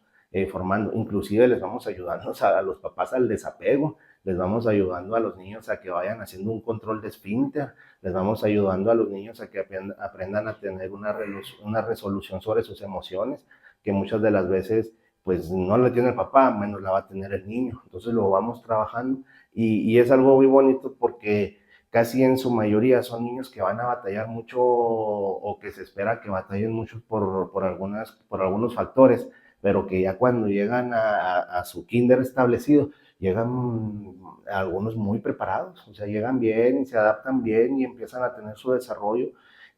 formando. Inclusive les vamos ayudando a los papás al desapego, les vamos ayudando a los niños a que vayan haciendo un control de esfínter, les vamos ayudando a los niños a que aprendan a tener una resolución sobre sus emociones, que muchas de las veces pues no la tiene el papá, menos la va a tener el niño. Entonces lo vamos trabajando y es algo muy bonito porque casi en su mayoría son niños que van a batallar mucho o que se espera que batallen mucho por algunos factores, pero que ya cuando llegan a su kinder establecido, llegan algunos muy preparados, o sea, llegan bien y se adaptan bien y empiezan a tener su desarrollo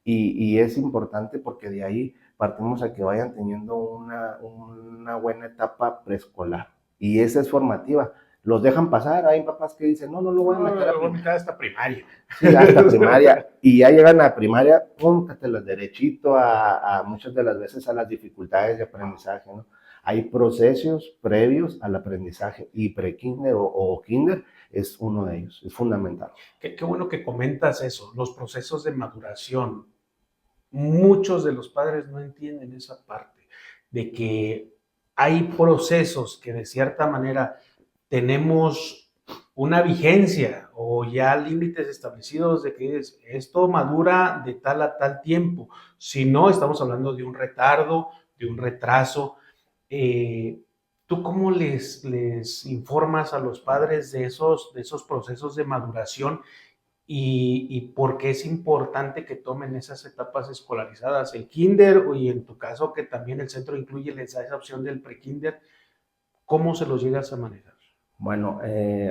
y es importante porque de ahí partimos a que vayan teniendo una buena etapa preescolar y esa es formativa. Los dejan pasar, hay papás que dicen, no, no lo voy a meter a primaria. Hasta primaria. Sí, hasta primaria. Y ya llegan a primaria, póngatelos derechito a muchas de las veces a las dificultades de aprendizaje, ¿no? Hay procesos previos al aprendizaje y pre-kinder o kinder es uno de ellos, es fundamental. Qué bueno que comentas eso, los procesos de maduración. Muchos de los padres no entienden esa parte, de que hay procesos que de cierta manera tenemos una vigencia o ya límites establecidos de que esto madura de tal a tal tiempo. Si no, estamos hablando de un retardo, de un retraso. Eh, ¿Tú cómo les informas a los padres de esos procesos de maduración y por qué es importante que tomen esas etapas escolarizadas? El kinder y en tu caso que también el centro incluye esa opción del prekinder, ¿cómo se los llegas a manejar? Bueno,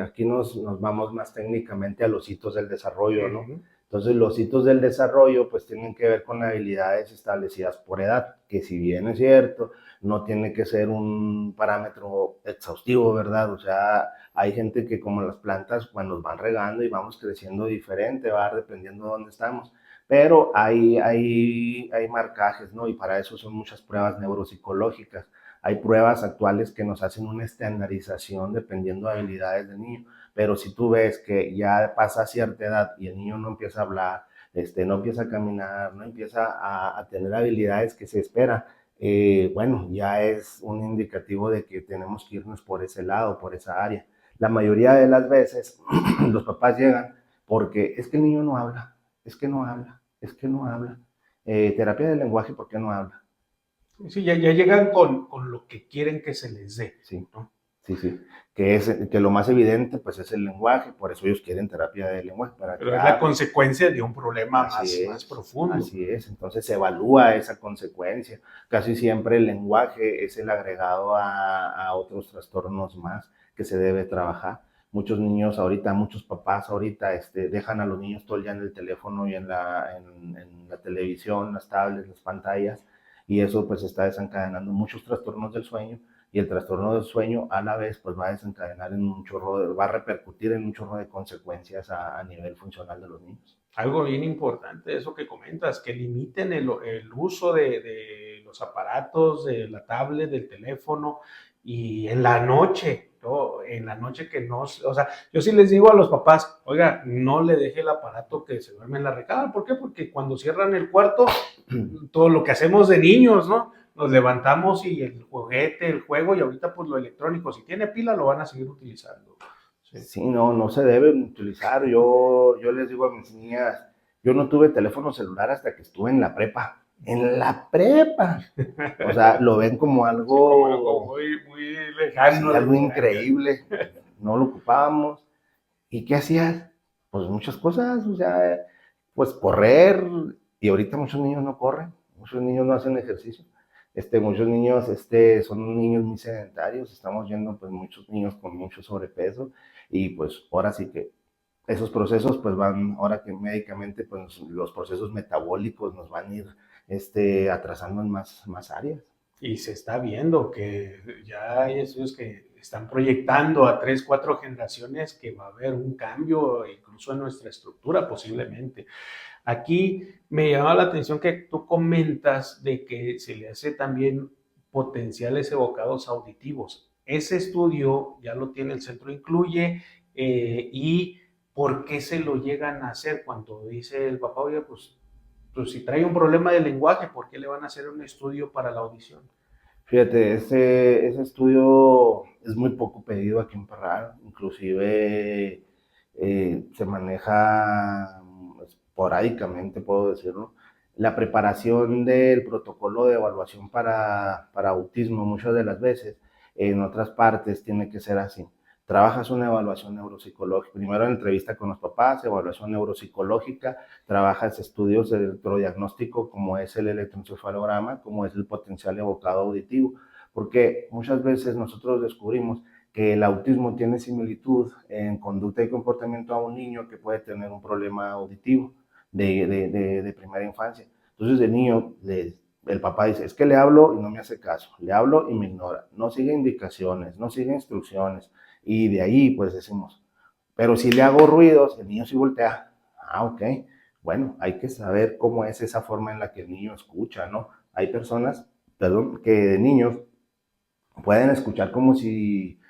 aquí nos vamos más técnicamente a los hitos del desarrollo, ¿no? Uh-huh. Entonces, los hitos del desarrollo pues tienen que ver con habilidades establecidas por edad, que si bien es cierto, no tiene que ser un parámetro exhaustivo, ¿verdad? O sea, hay gente que como las plantas, cuando nos van regando y vamos creciendo diferente, va dependiendo de dónde estamos, pero hay marcajes, ¿no? Y para eso son muchas pruebas neuropsicológicas Hay pruebas actuales que nos hacen una estandarización dependiendo de habilidades del niño, pero si tú ves que ya pasa cierta edad y el niño no empieza a hablar, no empieza a caminar, no empieza a tener habilidades que se espera, bueno, ya es un indicativo de que tenemos que irnos por ese lado, por esa área. La mayoría de las veces los papás llegan porque es que el niño no habla, es que no habla, es que no habla. Terapia del lenguaje, ¿por qué no habla? Sí, ya llegan con lo que quieren que se les dé, Sí, ¿no? sí, sí. Que lo más evidente, pues, es el lenguaje, por eso ellos quieren terapia del lenguaje, para que Pero es la consecuencia de un problema más profundo. así es. Entonces se evalúa esa consecuencia. Casi siempre el lenguaje es el agregado a otros trastornos más que se debe trabajar. Muchos niños ahorita, muchos papás ahorita dejan a los niños todo el día en el teléfono y en la televisión, las tablets, las pantallas, y eso pues está desencadenando muchos trastornos del sueño, y el trastorno del sueño a la vez pues va a desencadenar en un chorro, va a repercutir en un chorro de consecuencias a nivel funcional de los niños. Algo bien importante, eso que comentas, que limiten el uso de los aparatos, de la tablet, del teléfono, y en la noche, ¿no? En la noche que no, o sea, yo sí les digo a los papás, oiga, no le deje el aparato que se duerme en la recámara. ¿Por qué? Porque cuando cierran el cuarto, todo lo que hacemos de niños, ¿no? Nos levantamos y el juguete, el juego, y ahorita pues lo electrónico, si tiene pila lo van a seguir utilizando. Sí. Sí, no, no se deben utilizar. Yo les digo a mis niñas, yo no tuve teléfono celular hasta que estuve en la prepa. En la prepa. O sea, lo ven como algo, Sí, como algo muy lejano. sí, algo increíble. No lo ocupábamos. ¿Y qué hacías? Pues muchas cosas, o sea, pues correr. Y ahorita muchos niños no corren, muchos niños no hacen ejercicio. Muchos niños son niños muy sedentarios, estamos viendo pues muchos niños con mucho sobrepeso, y pues ahora sí que esos procesos pues van, ahora que médicamente pues los procesos metabólicos nos van a ir atrasando en más áreas. Y se está viendo que ya hay estudios que están proyectando a 3, 4 generaciones que va a haber un cambio incluso en nuestra estructura posiblemente. Aquí me llama la atención que tú comentas de que se le hace también potenciales evocados auditivos. Ese estudio ya lo tiene el centro, incluye, y por qué se lo llegan a hacer cuando dice el papá, oye, pues si trae un problema de lenguaje, ¿por qué le van a hacer un estudio para la audición? Fíjate, ese estudio es muy poco pedido aquí en Parral, inclusive se maneja esporádicamente, puedo decirlo. La preparación del protocolo de evaluación para autismo muchas de las veces en otras partes tiene que ser así. Trabajas una evaluación neuropsicológica, primero entrevista con los papás, evaluación neuropsicológica, trabajas estudios de electrodiagnóstico como es el electroencefalograma, como es el potencial evocado auditivo, porque muchas veces nosotros descubrimos que el autismo tiene similitud en conducta y comportamiento a un niño que puede tener un problema auditivo de primera infancia. Entonces el niño, el papá dice, es que le hablo y no me hace caso, le hablo y me ignora, no sigue indicaciones, no sigue instrucciones, y de ahí pues decimos, pero si le hago ruidos, el niño sí voltea. Ah, ok. Bueno, hay que saber cómo es esa forma en la que el niño escucha, ¿no? Hay personas, perdón, que de niños pueden escuchar como si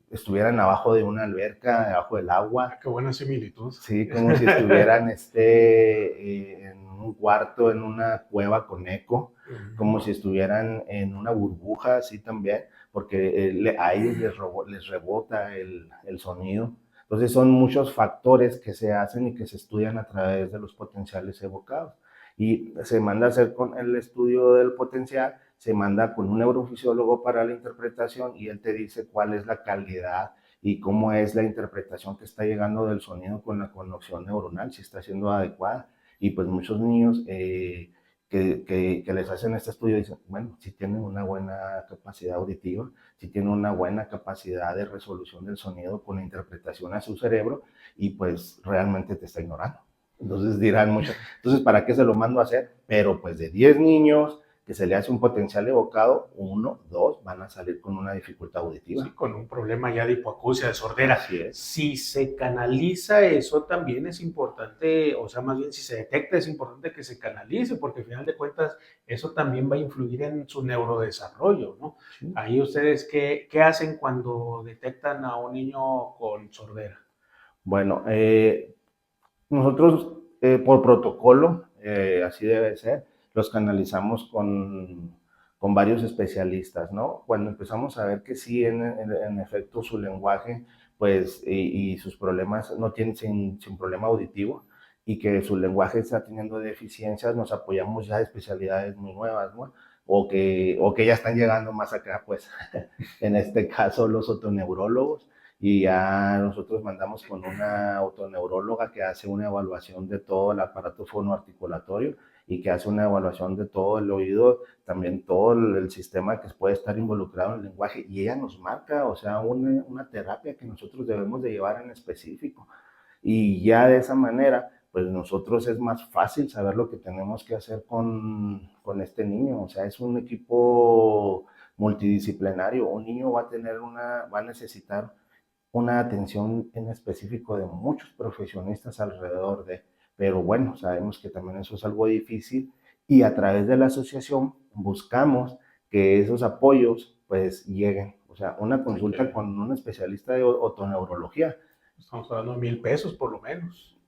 estuvieran abajo de una alberca, debajo del agua. Qué buena similitud. Sí, como si estuvieran en un cuarto, en una cueva con eco, como si estuvieran en una burbuja, así también, porque a ellos les rebota el sonido. Entonces son muchos factores que se hacen y que se estudian a través de los potenciales evocados. Y se manda a hacer con el estudio del potencial, se manda con un neurofisiólogo para la interpretación, y él te dice cuál es la calidad y cómo es la interpretación que está llegando del sonido con la conexión neuronal, si está siendo adecuada. Y pues muchos niños que les hacen este estudio dicen, bueno, si tienen una buena capacidad auditiva, si tienen una buena capacidad de resolución del sonido con la interpretación a su cerebro, y pues realmente te está ignorando. Entonces dirán muchos, entonces ¿para qué se lo mando a hacer? Pero pues de 10 niños, que se le hace un potencial evocado, 1, 2 van a salir con una dificultad auditiva. Sí, con un problema ya de hipoacusia, de sordera. Así es. Si se canaliza eso también es importante, o sea, más bien si se detecta es importante que se canalice, porque al final de cuentas eso también va a influir en su neurodesarrollo, ¿no? Sí. Ahí ustedes, ¿qué hacen cuando detectan a un niño con sordera? Bueno, nosotros por protocolo, así debe ser, los canalizamos con varios especialistas, ¿no? Cuando empezamos a ver que sí, en efecto, su lenguaje, pues, y sus problemas, no tienen sin problema auditivo, y que su lenguaje está teniendo deficiencias, nos apoyamos ya de especialidades muy nuevas, ¿no? O que ya están llegando más acá, pues, en este caso, los otoneurólogos, y ya nosotros mandamos con una otoneuróloga que hace una evaluación de todo el aparato fonoarticulatorio y que hace una evaluación de todo el oído, también todo el sistema que puede estar involucrado en el lenguaje, y ella nos marca, o sea, una terapia que nosotros debemos de llevar en específico. Y ya de esa manera, pues nosotros es más fácil saber lo que tenemos que hacer con este niño. O sea, es un equipo multidisciplinario. Un niño va a necesitar una atención en específico de muchos profesionistas alrededor de, pero bueno, sabemos que también eso es algo difícil, y a través de la asociación buscamos que esos apoyos pues lleguen. O sea, una consulta con un especialista de otoneurología. Estamos hablando de 1,000 pesos por lo menos.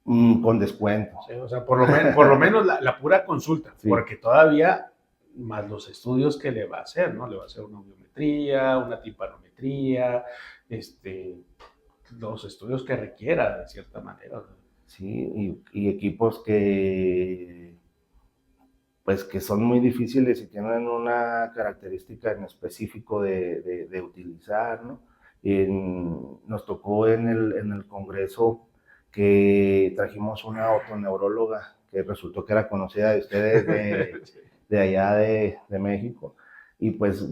Con descuento. Sí, o sea, por lo menos la pura consulta, sí. Porque todavía más los estudios que le va a hacer, ¿no? Le va a hacer una audiometría, una timpanometría, los estudios que requiera de cierta manera. Sí, y equipos pues que son muy difíciles y tienen una característica en específico de utilizar, ¿no? Nos tocó en el congreso que trajimos una otoneuróloga que resultó que era conocida de ustedes de allá de México, y pues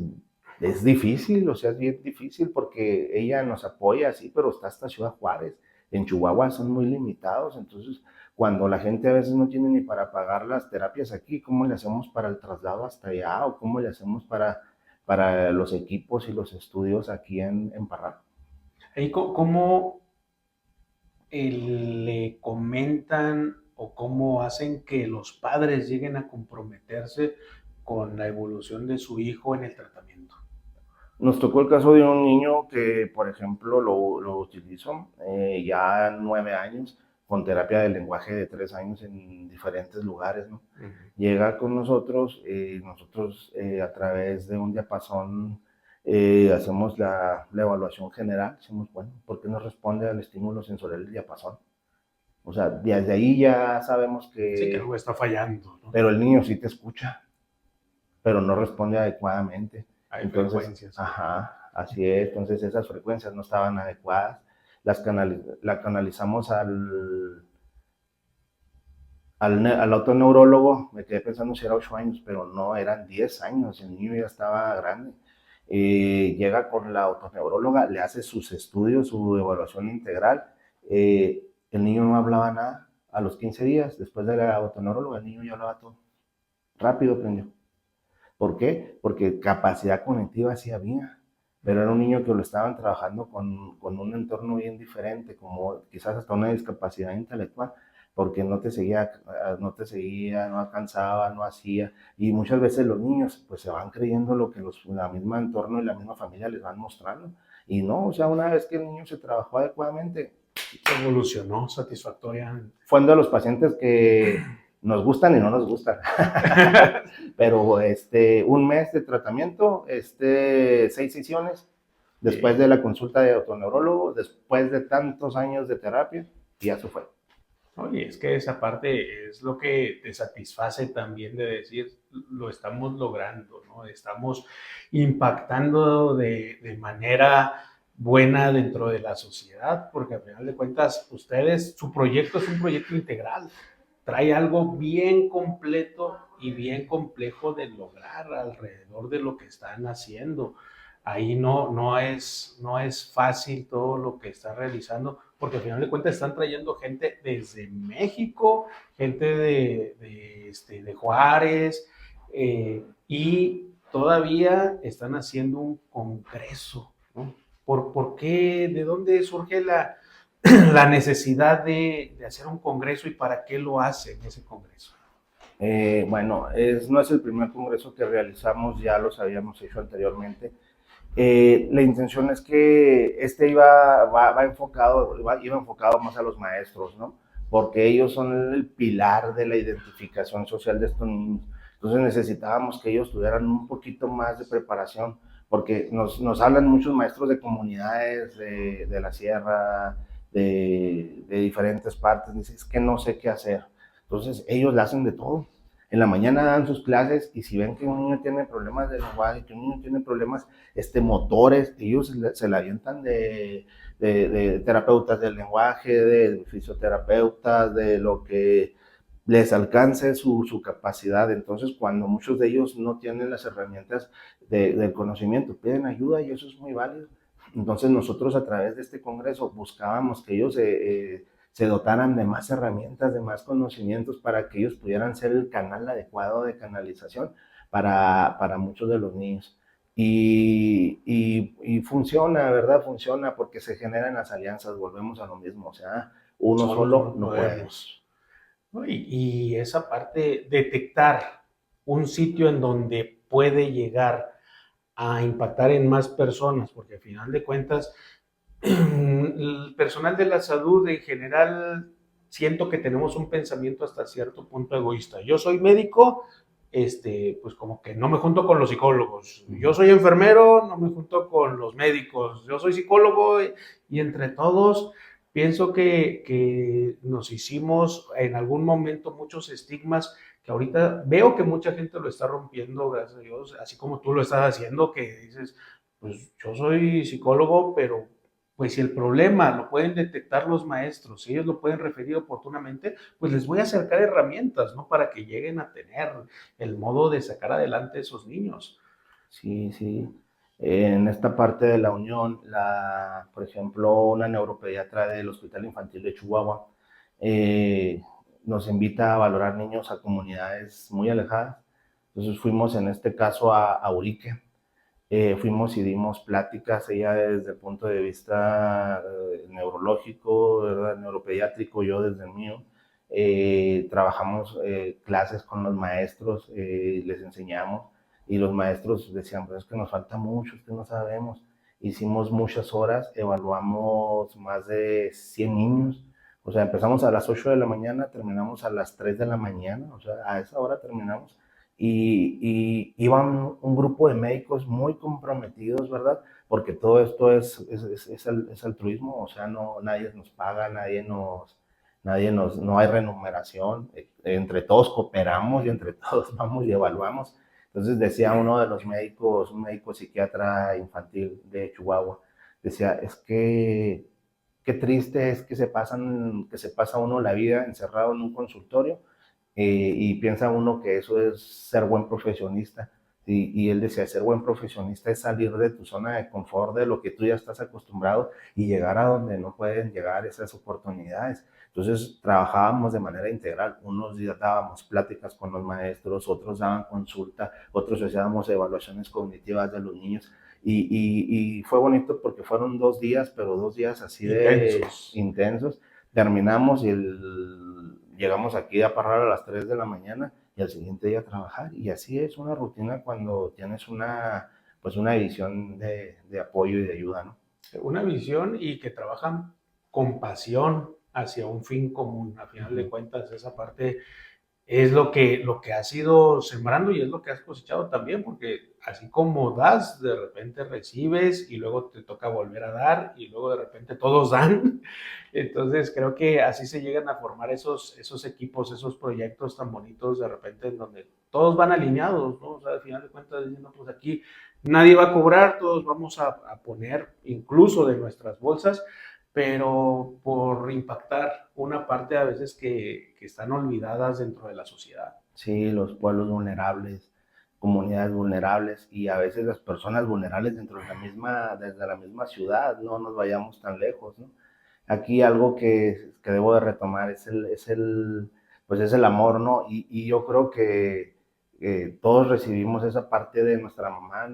es difícil, o sea, es bien difícil porque ella nos apoya, sí, pero está hasta Ciudad Juárez. En Chihuahua son muy limitados, entonces cuando la gente a veces no tiene ni para pagar las terapias aquí, ¿cómo le hacemos para el traslado hasta allá? ¿O cómo le hacemos para los equipos y los estudios aquí en Parral? ¿Y cómo le comentan o cómo hacen que los padres lleguen a comprometerse con la evolución de su hijo en el tratamiento? Nos tocó el caso de un niño que, por ejemplo, lo utilizó ya 9 años, con terapia de lenguaje de 3 años en diferentes lugares, ¿no? Uh-huh. Llega con nosotros, nosotros a través de un diapasón hacemos la evaluación general, decimos, bueno, ¿por qué no responde al estímulo sensorial del diapasón? O sea, desde ahí ya sabemos que... Sí, que algo está fallando, ¿no? Pero el niño sí te escucha, pero no responde adecuadamente. Hay entonces, frecuencias. Ajá, así es. Entonces esas frecuencias no estaban adecuadas. La canalizamos al otoneurólogo. Me quedé pensando si era 8 años, pero no, eran 10 años. El niño ya estaba grande. Llega con la otoneuróloga, le hace sus estudios, su evaluación integral. El niño no hablaba nada. A los 15 días, después de la otoneuróloga, el niño ya hablaba todo. Rápido aprendió. ¿Por qué? Porque capacidad cognitiva sí había, pero era un niño que lo estaban trabajando con un entorno bien diferente, como quizás hasta una discapacidad intelectual, porque no te seguía, no alcanzaba, no hacía, y muchas veces los niños pues se van creyendo lo que la misma entorno y la misma familia les van mostrando, y no, o sea, una vez que el niño se trabajó adecuadamente, se evolucionó satisfactoriamente. Fue uno de los pacientes que nos gustan y no nos gustan. Pero un mes de tratamiento, 6 sesiones, después de la consulta de otoneurólogo, después de tantos años de terapia, y eso fue. Oye, es que esa parte es lo que te satisface también de decir, lo estamos logrando, ¿no? Estamos impactando de manera buena dentro de la sociedad, porque al final de cuentas, ustedes, su proyecto es un proyecto integral, trae algo bien completo y bien complejo de lograr alrededor de lo que están haciendo. Ahí no es fácil todo lo que están realizando, porque al final de cuentas están trayendo gente desde México, gente de Juárez, y todavía están haciendo un congreso, ¿no? ¿Por qué? ¿De dónde surge la necesidad de hacer un congreso y para qué lo hacen ese congreso? Bueno, no es el primer congreso que realizamos, ya los habíamos hecho anteriormente. La intención es que iba enfocado más a los maestros, ¿no? Porque ellos son el pilar de la identificación social de estos niños. Entonces necesitábamos que ellos tuvieran un poquito más de preparación, porque nos hablan muchos maestros de comunidades, de la sierra, de diferentes partes, dicen, es que no sé qué hacer. Entonces ellos la hacen de todo. En la mañana dan sus clases y si ven que un niño tiene problemas de lenguaje, que un niño tiene problemas motores, ellos se la avientan de terapeutas del lenguaje, de fisioterapeutas, de lo que les alcance su capacidad. Entonces, cuando muchos de ellos no tienen las herramientas del conocimiento, piden ayuda y eso es muy válido. Entonces, nosotros a través de este congreso buscábamos que ellos se dotaran de más herramientas, de más conocimientos para que ellos pudieran ser el canal adecuado de canalización para muchos de los niños. Y funciona, ¿verdad? Funciona porque se generan las alianzas, volvemos a lo mismo, o sea, uno Solos solo no no podemos. podemos. ¿No? Y esa parte, detectar un sitio en donde puede llegar a impactar en más personas, porque al final de cuentas, el personal de la salud en general, siento que tenemos un pensamiento hasta cierto punto egoísta. Yo soy médico, pues como que no me junto con los psicólogos. Yo soy enfermero, no me junto con los médicos. Yo soy psicólogo y entre todos pienso que nos hicimos en algún momento muchos estigmas que ahorita veo que mucha gente lo está rompiendo, gracias a Dios, así como tú lo estás haciendo, que dices, pues yo soy psicólogo, pero pues si el problema lo pueden detectar los maestros, si ellos lo pueden referir oportunamente, pues les voy a acercar herramientas, ¿no? Para que lleguen a tener el modo de sacar adelante a esos niños. Sí, sí. En esta parte de la unión, por ejemplo, una neuropediatra del Hospital Infantil de Chihuahua eh, nos invita a valorar niños a comunidades muy alejadas. Entonces fuimos en este caso a Urique. Fuimos y dimos pláticas, ella desde el punto de vista neurológico, ¿verdad? Neuropediátrico, yo desde el mío. Trabajamos clases con los maestros, les enseñamos y los maestros decían, pues es que nos falta mucho, es que no sabemos. Hicimos muchas horas, evaluamos más de 100 niños, o sea, empezamos a las 8 de la mañana, terminamos a las 3 de la mañana, o sea, a esa hora terminamos y iban un grupo de médicos muy comprometidos, ¿verdad? Porque todo esto es altruismo, o sea, nadie nos paga, no hay remuneración, entre todos cooperamos y entre todos vamos y evaluamos. Entonces decía uno de los médicos, un médico psiquiatra infantil de Chihuahua, decía, es que qué triste es que se pasa uno la vida encerrado en un consultorio y piensa uno que eso es ser buen profesionista. Y él decía, ser buen profesionista es salir de tu zona de confort, de lo que tú ya estás acostumbrado y llegar a donde no pueden llegar esas oportunidades. Entonces trabajábamos de manera integral. Unos días dábamos pláticas con los maestros, otros daban consulta, otros hacíamos evaluaciones cognitivas de los niños. Y fue bonito porque fueron 2 días, pero 2 días así de Intensos. intensos. Terminamos y llegamos aquí a parar a las 3 de la mañana y al siguiente día a trabajar. Y así es una rutina cuando tienes pues una visión de apoyo y de ayuda, ¿no? Una visión y que trabajan con pasión hacia un fin común. A final de Ujú. cuentas, esa parte es lo que has ido sembrando y es lo que has cosechado también, porque así como das, de repente recibes y luego te toca volver a dar y luego de repente todos dan. Entonces creo que así se llegan a formar esos equipos, esos proyectos tan bonitos de repente en donde todos van alineados, ¿no? O sea, al final de cuentas diciendo, pues aquí nadie va a cobrar, todos vamos a poner incluso de nuestras bolsas, pero por impactar una parte a veces que están olvidadas dentro de la sociedad. Sí, los pueblos vulnerables, comunidades vulnerables y a veces las personas vulnerables desde la misma ciudad, no nos vayamos tan lejos, ¿no? Aquí algo que debo de retomar pues es el amor, ¿no? Y yo creo todos recibimos esa parte de nuestra mamá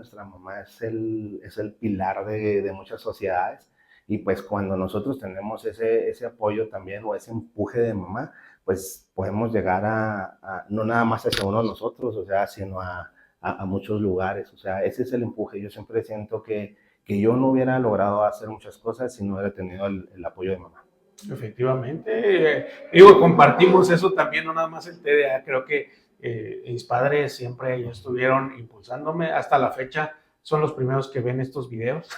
es el pilar de muchas sociedades, y pues cuando nosotros tenemos ese apoyo también o ese empuje de mamá, pues podemos llegar no nada más hacia uno de nosotros, o sea, sino a muchos lugares, o sea, ese es el empuje. Yo siempre siento que yo no hubiera logrado hacer muchas cosas si no hubiera tenido el apoyo de mamá. Efectivamente, digo, compartimos eso también, no nada más el TDA, creo que mis padres siempre ellos estuvieron impulsándome, hasta la fecha son los primeros que ven estos videos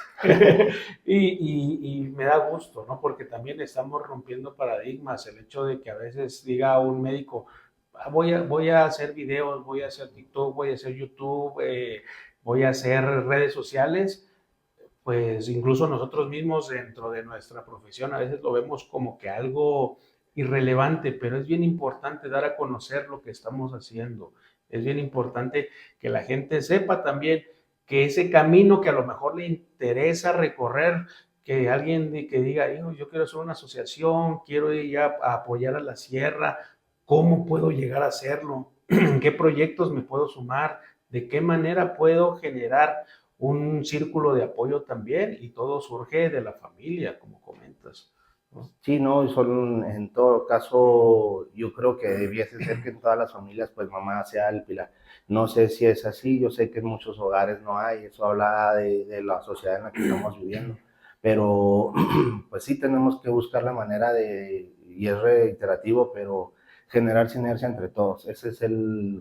y me da gusto, ¿no? Porque también estamos rompiendo paradigmas, el hecho de que a veces diga un médico, voy a hacer videos, voy a hacer TikTok, voy a hacer YouTube, voy a hacer redes sociales, pues incluso nosotros mismos dentro de nuestra profesión a veces lo vemos como que algo irrelevante, pero es bien importante dar a conocer lo que estamos haciendo. Es bien importante que la gente sepa también que ese camino que a lo mejor le interesa recorrer, que alguien que diga, yo quiero hacer una asociación, quiero ir a apoyar a la sierra, ¿cómo puedo llegar a hacerlo? ¿En qué proyectos me puedo sumar? ¿De qué manera puedo generar un círculo de apoyo también? Y todo surge de la familia, como comentas, ¿no? Sí, no, y son, en todo caso, yo creo que debiese ser que en todas las familias, pues mamá sea el pilar. No sé si es así, yo sé que en muchos hogares no hay, eso habla de la sociedad en la que estamos viviendo, pero pues sí tenemos que buscar la manera y es reiterativo, pero generar sinergia entre todos. Ese es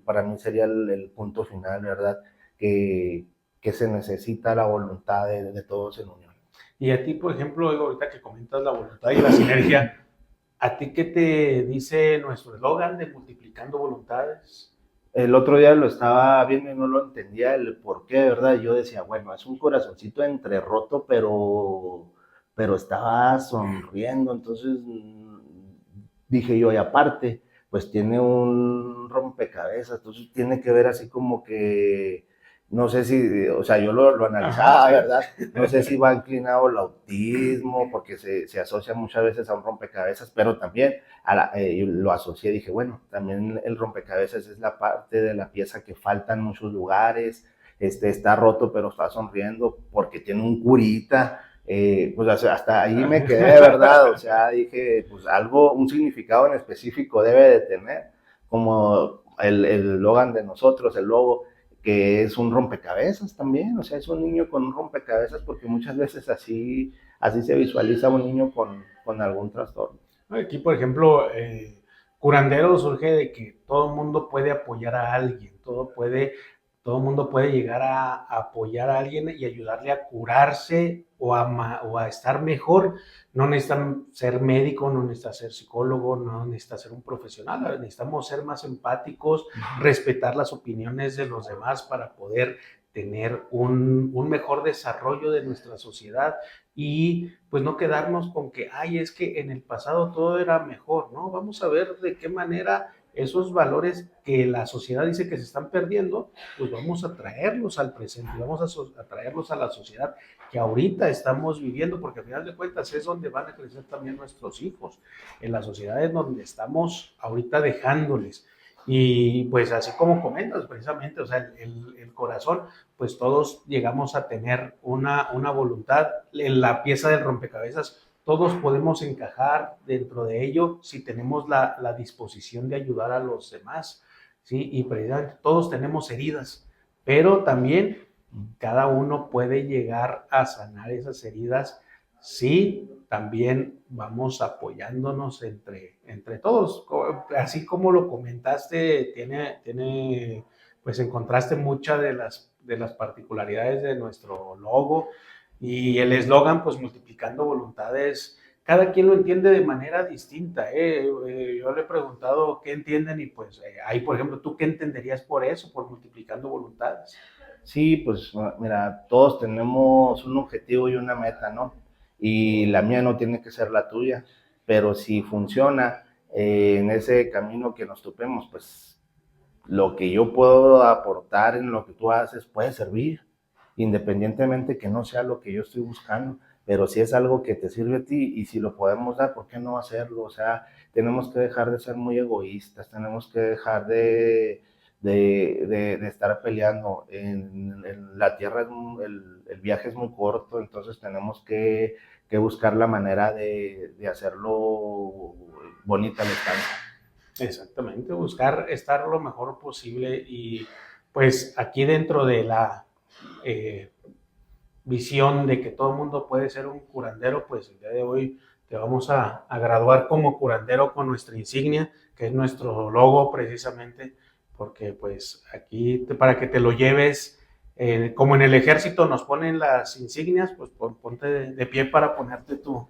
para mí sería el punto final, ¿verdad? Que, que se necesita la voluntad de todos en unión. Y a ti, por ejemplo, ahorita que comentas la voluntad y la sinergia, ¿a ti qué te dice nuestro eslogan de multiplicando voluntades? El otro día lo estaba viendo y no lo entendía el por qué, ¿verdad? Yo decía, bueno, es un corazoncito entrerroto, pero estaba sonriendo. Entonces dije yo, y aparte, pues tiene un rompecabezas, entonces tiene que ver así como que, no sé si, o sea, yo lo analizaba, Ajá, ¿verdad? No sé si va inclinado al autismo, porque se asocia muchas veces a un rompecabezas, pero también yo lo asocié, dije, bueno, también el rompecabezas es la parte de la pieza que falta en muchos lugares, está roto pero está sonriendo porque tiene un curita, pues hasta ahí me quedé de verdad, o sea, dije, pues algo, un significado en específico debe de tener, como el Logan de nosotros, el logo, que es un rompecabezas también, o sea, es un niño con un rompecabezas porque muchas veces así se visualiza un niño con algún trastorno. aquí, por ejemplo, curandero surge de que todo el mundo puede apoyar a alguien, todo el mundo puede llegar a apoyar a alguien y ayudarle a curarse o a estar mejor. No necesitan ser médico, no necesitan ser psicólogo, no necesitan ser un profesional. Necesitamos ser más empáticos, respetar las opiniones de los demás para poder tener un mejor desarrollo de nuestra sociedad y pues no quedarnos con que, ay, es que en el pasado todo era mejor, ¿no? Vamos a ver de qué manera esos valores que la sociedad dice que se están perdiendo, pues vamos a traerlos al presente, vamos a traerlos a la sociedad que ahorita estamos viviendo, porque al final de cuentas es donde van a crecer también nuestros hijos, en la sociedad en donde estamos ahorita dejándoles. Y pues así como comentas precisamente, o sea, el corazón, pues todos llegamos a tener una voluntad en la pieza del rompecabezas. Todos podemos encajar dentro de ello si tenemos la disposición de ayudar a los demás, ¿sí? Y precisamente todos tenemos heridas, pero también cada uno puede llegar a sanar esas heridas si también vamos apoyándonos entre todos. Así como lo comentaste, pues encontraste muchas de las particularidades de nuestro logo y el eslogan, pues multiplicando voluntades. Cada quien lo entiende de manera distinta. Yo le he preguntado qué entienden y pues ahí, por ejemplo, ¿tú qué entenderías por eso, por multiplicando voluntades? Sí, pues mira, todos tenemos un objetivo y una meta, ¿no? Y la mía no tiene que ser la tuya, pero si funciona en ese camino que nos topemos, pues lo que yo puedo aportar en lo que tú haces puede servir, independientemente que no sea lo que yo estoy buscando, pero si es algo que te sirve a ti y si lo podemos dar, ¿por qué no hacerlo? O sea, tenemos que dejar de ser muy egoístas, tenemos que dejar de estar peleando. En la tierra el viaje es muy corto, entonces tenemos que buscar la manera de hacerlo bonita la estancia. Exactamente, buscar estar lo mejor posible y pues aquí dentro de la visión de que todo el mundo puede ser un curandero, pues el día de hoy te vamos a graduar como curandero con nuestra insignia, que es nuestro logo precisamente, porque pues aquí para que te lo lleves, como en el ejército nos ponen las insignias, pues ponte de pie para ponerte tu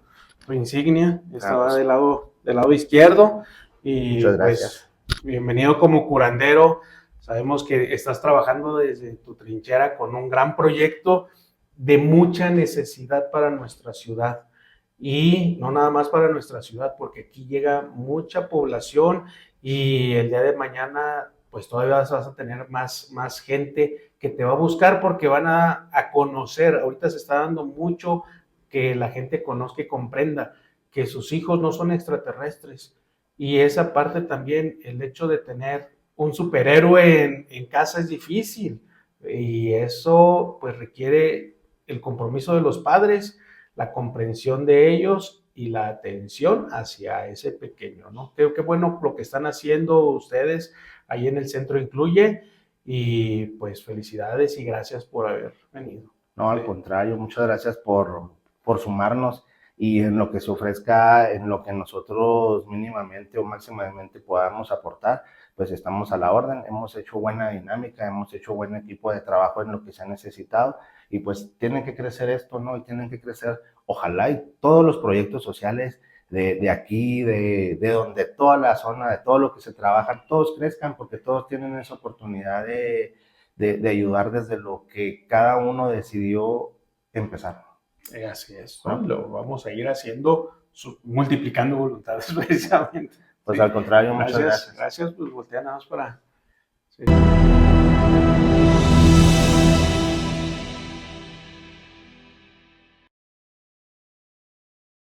insignia. Esta va del lado izquierdo y muchas gracias. Pues bienvenido como curandero. Sabemos que estás trabajando desde tu trinchera con un gran proyecto de mucha necesidad para nuestra ciudad. Y no nada más para nuestra ciudad, porque aquí llega mucha población y el día de mañana pues todavía vas a tener más gente que te va a buscar porque van a conocer. Ahorita se está dando mucho que la gente conozca y comprenda que sus hijos no son extraterrestres. Y esa parte también, el hecho de tener un superhéroe en casa es difícil. Y eso pues requiere el compromiso de los padres, la comprensión de ellos y la atención hacia ese pequeño, ¿no? Creo que bueno lo que están haciendo ustedes ahí en el centro Incluye y pues felicidades y gracias por haber venido. No, al contrario, muchas gracias por sumarnos y en lo que se ofrezca, en lo que nosotros mínimamente o máximamente podamos aportar, pues estamos a la orden. Hemos hecho buena dinámica, hemos hecho buen equipo de trabajo en lo que se ha necesitado y pues tienen que crecer esto, ¿no? Y tienen que crecer, ojalá, y todos los proyectos sociales de aquí, de donde toda la zona, de todo lo que se trabaja, todos crezcan porque todos tienen esa oportunidad de ayudar desde lo que cada uno decidió empezar. Así es, ¿no? Lo vamos a ir haciendo, multiplicando voluntades precisamente. Pues sí. Al contrario, muchas gracias. Gracias, pues voltea nada más para... Sí.